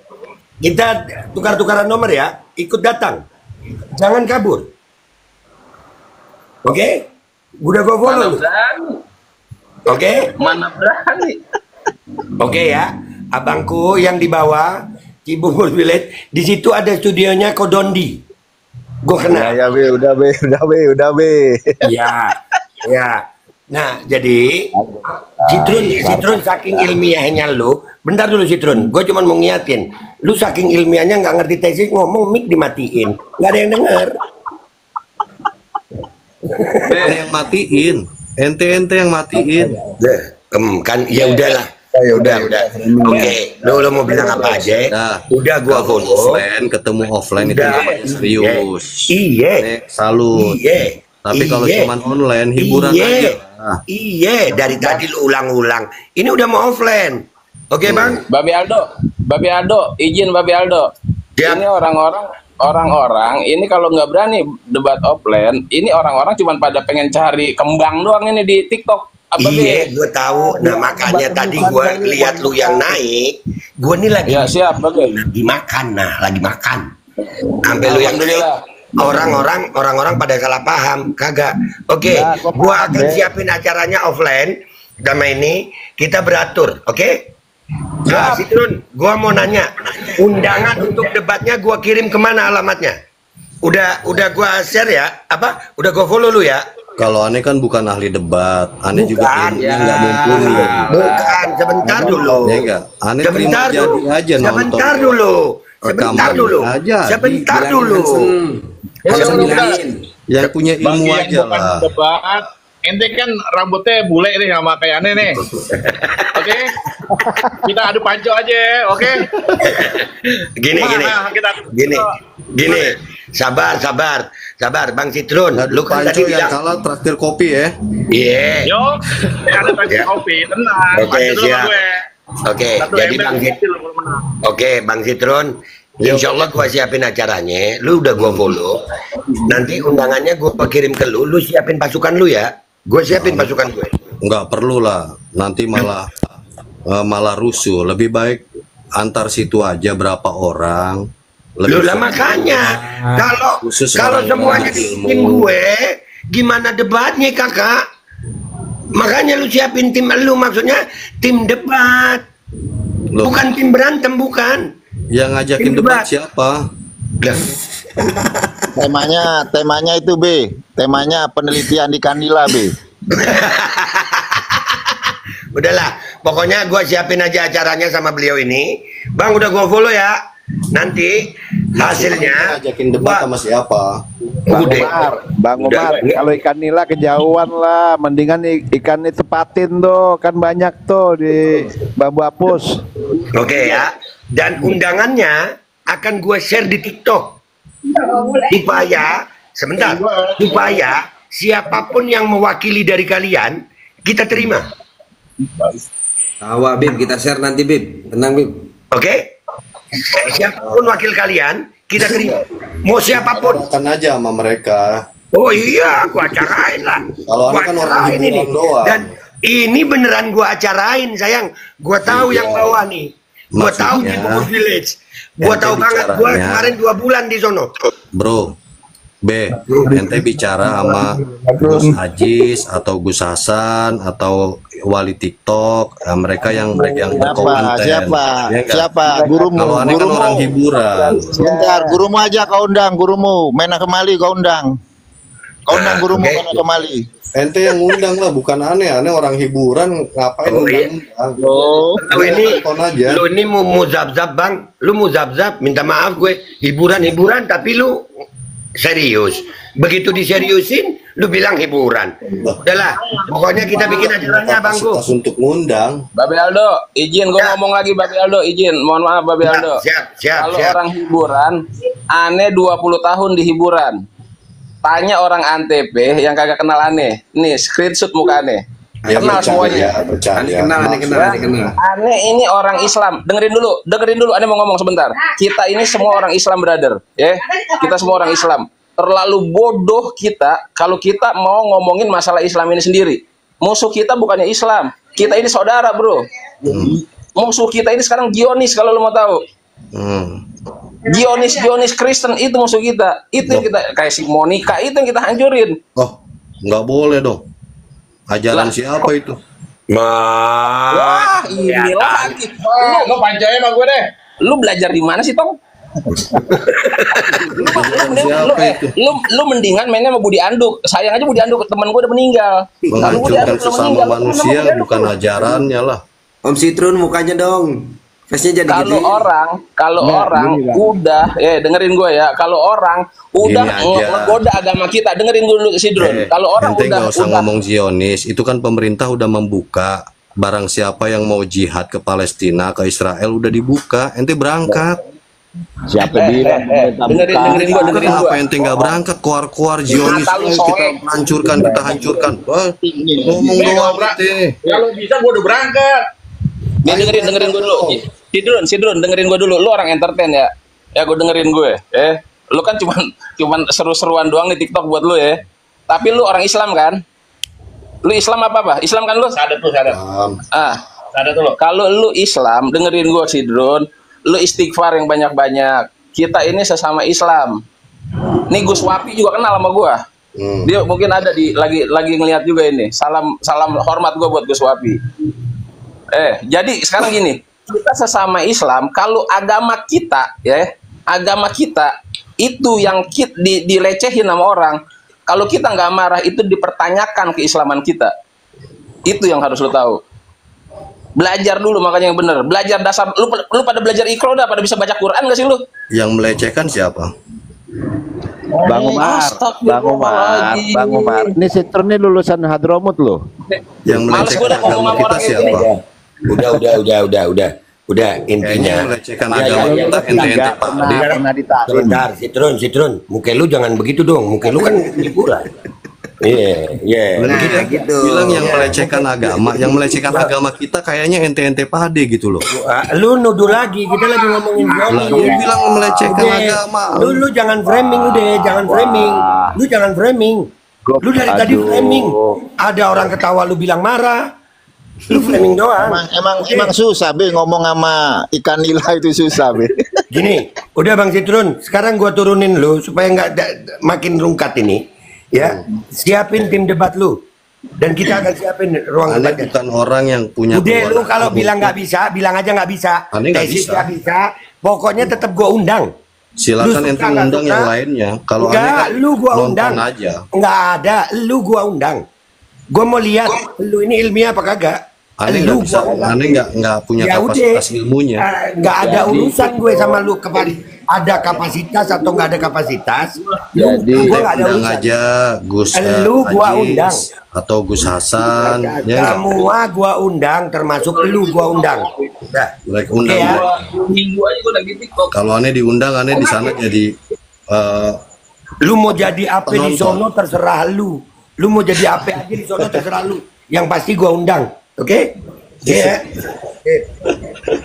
Kita tukar-tukaran nomor ya, ikut datang, jangan kabur. Oke? Udah gua follow. Oke? Mana berani? Oke ya, abangku yang di bawah Cibubur Village, di situ ada studionya Kodondi. Gua kenal. Ya, udah B. Ya. Nah, jadi Citrun saking ilmiahnya lu, bentar dulu Citrun, gue cuma mau ngiyatin, lu saking ilmiahnya nggak ngerti tesis ngomong mic dimatiin, nggak ada yang denger. yang matiin, ente yang matiin. Kan ya udahlah. Ya udah. Oke, lu mau bilang apa aja? Nah, udah gua follow. Offline ketemu offline itu namanya serius. Iya. Salut. Iya. Tapi kalau cuman online hiburan aja. Iya, dari tadi lu ulang-ulang. Ini udah mau offline. Oke, Bang? Babe Aldo, izin Babe Aldo. Ini orang-orang ini kalau nggak berani debat offline, ini orang-orang cuma pada pengen cari kembang doang ini di TikTok. Iya, gue tahu. Nah, makanya tadi gue lihat lu yang naik, gue nih lagi siap, lagi makan, lagi makan. Sampai lu yang naik, orang-orang pada salah paham, kagak. Oke, gue akan siapin acaranya offline. Sama ini kita beratur, oke? Nah, Citrun, gue mau nanya, undangan untuk debatnya gue kirim kemana alamatnya? Udah gue share ya? Udah gue follow lu ya? Kalau aneh kan bukan ahli debat, aneh juga nggak mumpuni. Bukan, sebentar dulu. Ya enggak, aneh terima jadi aja nonton. Sebentar dulu. Yang punya ilmu aja lah. Debat, ente kan rambutnya bule nih sama kayak aneh nih. Oke, kita adu panco aja, oke? Gini. Sabar, Bang Citrun. Lu kan tadi bilang kalah traktir kopi ya. Iya. Yo, ada traktir kopi, tenang. Oke, siap. Oke, jadi Bang Citrun, insya Allah gua siapin acaranya. Lu udah gua follow. Nanti undangannya gua kirim ke lu. Lu siapin pasukan lu ya. Gua siapin pasukan gue. Nggak perlu lah. Nanti malah rusuh. Lebih baik antar situ aja berapa orang. Lu lah makanya kalau semuanya diikin gue, gimana debatnya kakak? Makanya lu siapin tim lu, maksudnya tim debat, bukan tim berantem, bukan. Yang ngajakin debat siapa? Temanya itu B, temanya penelitian di Kandila B. Udahlah, pokoknya gue siapin aja acaranya sama beliau ini. Bang udah gue follow ya. Nanti hasilnya ajakin debat sama siapa? Bang Umar, kalau ikan nila kejauhan lah, mendingan ikannya tepatin tuh, kan banyak tuh di Bambu Apus. Oke ya, dan undangannya akan gue share di TikTok. Supaya siapapun yang mewakili dari kalian kita terima. Tahu Bib, kita share nanti Bib, tenang Bib. Oke? Siapapun wakil kalian kita terima, mau siapapun akan aja sama mereka. Oh iya, gua acarain lah. Kalau kan orang hiburan doang. Dan ini beneran gua acarain sayang. Gua tahu yang bawah nih. Gua tahu di Bogor Village. Gua tahu banget. Gua kemarin 2 bulan di sono. Bro, ente bicara sama Gus Ajis atau Gus Hasan atau wali TikTok, mereka yang berkonten. Siapa? Gurumu. Kalau aneh kan orang hiburan. Sebentar, gurumu aja kau undang, gurumu. Mena Kemali kau undang. Kau undang gurumu Mena Kemali. Ente yang undang lah, bukan aneh orang hiburan ngapain undang? Lu ini mau zap-zap Bang, lu mau zap-zap, minta maaf gue, hiburan tapi lu serius. Begitu diseriusin, lu bilang hiburan. Udahlah, pokoknya kita bikin acaranya Bangku. Untuk ngundang. Babe Aldo, izin gue ngomong lagi Babe Aldo, izin. Mohon maaf Babe Aldo. Kalau orang hiburan, aneh 20 tahun di hiburan. Tanya orang Antep yang kagak kenal aneh. Nih, screenshot muka aneh. Kenal semuanya. Kenal. Aneh ini orang Islam. Dengerin dulu. Aneh mau ngomong sebentar. Kita ini semua orang Islam, brother. Ya, kita semua orang Islam. Terlalu bodoh kita kalau kita mau ngomongin masalah Islam ini sendiri. Musuh kita bukannya Islam. Kita ini saudara, bro. Musuh kita ini sekarang Zionis kalau lo mau tahu. Zionis Kristen itu musuh kita. Itu yang kita kayak si Monica itu yang kita hancurin. Oh, nggak boleh dong. Ajaran siapa itu? Wah, ini lagi. Lo pancanya sama gue deh. Lu belajar di mana sih, Tong? Lu mendingan mainnya sama Budi Anduk. Sayang aja Budi Anduk, teman gue udah meninggal. Menghancurkan sesama manusia bukan ajarannya lah. Om Citrun mukanya dong. Face-nya jadi kalau orang udah dengerin gue ya. Kalau orang udah menggoda agama kita, dengerin dulu Sidron. Kalau orang nggak usah ngomong Zionis, itu kan pemerintah udah membuka. Barang siapa yang mau jihad ke Palestina, ke Israel udah dibuka, ente berangkat. Siapa bilang dengerin gue. Kenapa ente nggak berangkat? Keluar Zionis kita hancurkan. Ngomong doang berarti. Kalau bisa gue udah berangkat. Dengerin gue dulu. Sidron, dengerin gue dulu. Lu orang entertain ya. Ya gue dengerin gue. Lu kan cuman seru-seruan doang di TikTok buat lu ya. Tapi lu orang Islam kan? Lu Islam apa? Islam kan lu? Sadat. Sadat tuh lo. Kalau lu Islam, dengerin gue Sidron. Lu istighfar yang banyak-banyak. Kita ini sesama Islam. Nih Gus Wapi juga kenal sama gue. Dia mungkin ada lagi ngelihat juga ini. Salam hormat gue buat Gus Wapi. Jadi sekarang gini, kita sesama Islam, kalau agama kita itu yang dilecehin sama orang. Kalau kita nggak marah, itu dipertanyakan keislaman kita. Itu yang harus lo tahu. Belajar dulu, makanya yang bener. Belajar dasar. Lu pada belajar Iqra udah pada bisa baca Quran nggak sih lu? Yang melecehkan siapa? Bang Umar. Ini Citrun nih lulusan Hadramut loh. Yang melecehkan agama kita siapa? Udah intinya pernah ditarik. Citrun, muka lu jangan begitu dong, muka lu kan liburan. Gitu. Bilang yang melecehkan agama, yang melecehkan agama kita kayaknya ente pade gitu loh. Lu nuduh lagi, kita lagi ngomongin lu bilang melecehkan agama. Lu jangan framing Lu jangan framing. Lu dari tadi framing. Ada orang ketawa lu bilang marah. Lu framing doang. Emang susah be ngomong sama ikan nila itu susah be. Gini, udah Bang Citrun, sekarang gua turunin lu supaya nggak makin rungkat ini. Ya, siapin tim debat lu. Dan kita akan siapin ruang debat. Bukan orang yang punya. Udah lu kalau bilang nggak bisa, bilang aja nggak bisa. Tesis nggak bisa. Pokoknya tetap gua undang. Silakan ente undang yang lainnya. Kalau enggak, lu gua undang aja. Nggak ada, lu gua undang. Gue mau lihat lu ini ilmiah apa kagak. Aneh nggak punya kapasitas ilmunya. Nggak ada urusan gue sama lu ada kapasitas atau nggak ada kapasitas. Jadi gue nggak ada urusan. Aja Gus lu gua undang atau Gus Hasan. Semua gua undang termasuk lu gua undang. Undang ya. Kalau aneh diundang, aneh di sana jadi. Lu mau jadi apa di sono terserah lu. Lu mau jadi apa aja di sono terserah lu. Yang pasti gua undang. Oke?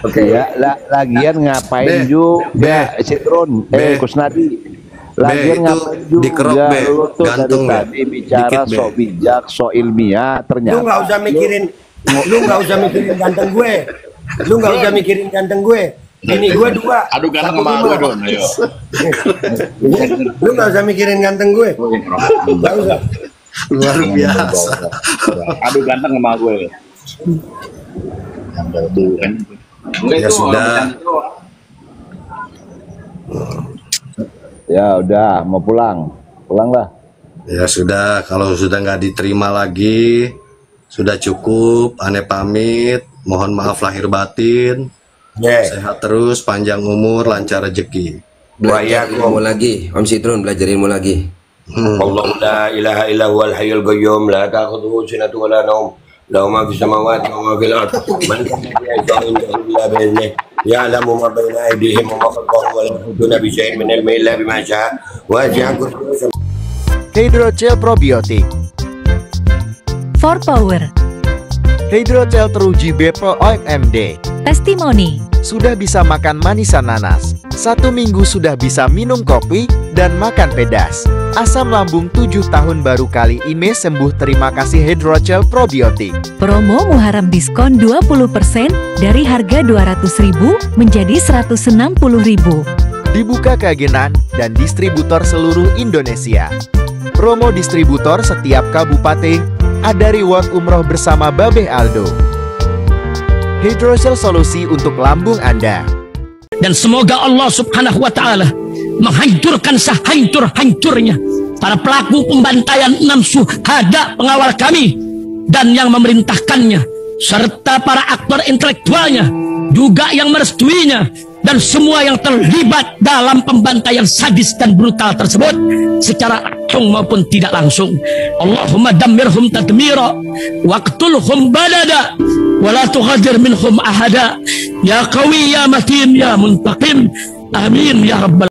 Oke ya, lagian ngapain juga Citrun, Kusnadi. Lagian ngapain juga lu tuh dari tadi bicara sok bijak, sok ilmiah, ternyata lu nggak usah mikirin ganteng gue. Ini gue 2. Aduh ganteng sama gue dong, ayo. Lu nggak usah mikirin ganteng gue. Nggak usah. Luar biasa. Aduh ganteng sama gue. Ya sudah. Ya udah mau pulang lah. Ya sudah, kalau sudah nggak diterima lagi, sudah cukup. Aneh pamit. Mohon maaf lahir batin. Sehat terus, panjang umur, lancar rezeki. Belajar ilmu lagi, Om Citrun belajar ilmu lagi. Allah la ilaha illa huwal hayyul qayyum la ta'khudhuhu sinatun wa la nawm. Lahu ma fis samawati wa ma fil ardh. Man yasha'u illa bi'idhnihi. Ya'lamu ma baina aydihim wa ma khalfahum wa la yuhituna bi syai'in min ilmihi illa bima syaa. Wasi'a kursiyuhu Hydrogel probiotik. For Power. Hydrogel teruji Bepro OMD. Testimoni. Sudah bisa makan manisan nanas. 1 minggu sudah bisa minum kopi dan makan pedas. Asam lambung 7 tahun baru kali ini sembuh. Terima kasih Hydrogel probiotik. Promo Muharram diskon 20% dari harga 200.000 menjadi 160.000. Dibuka ke agenan dan distributor seluruh Indonesia. Promo distributor setiap kabupaten. Ada reward umroh bersama Babeh Aldo. Hydrogel solusi untuk lambung Anda. Dan semoga Allah subhanahu wa ta'ala menghancurkan sehancur-hancurnya para pelaku pembantaian 6 syuhada pengawal kami dan yang memerintahkannya, serta para aktor intelektualnya juga yang merestuinya, dan semua yang terlibat dalam pembantaian sadis dan brutal tersebut secara langsung maupun tidak langsung. Allahumma dammirhum tadmira waqtulhum balada wala tughadir minhum ahada ya qawi ya matin ya muntaqim. Amin ya rabbal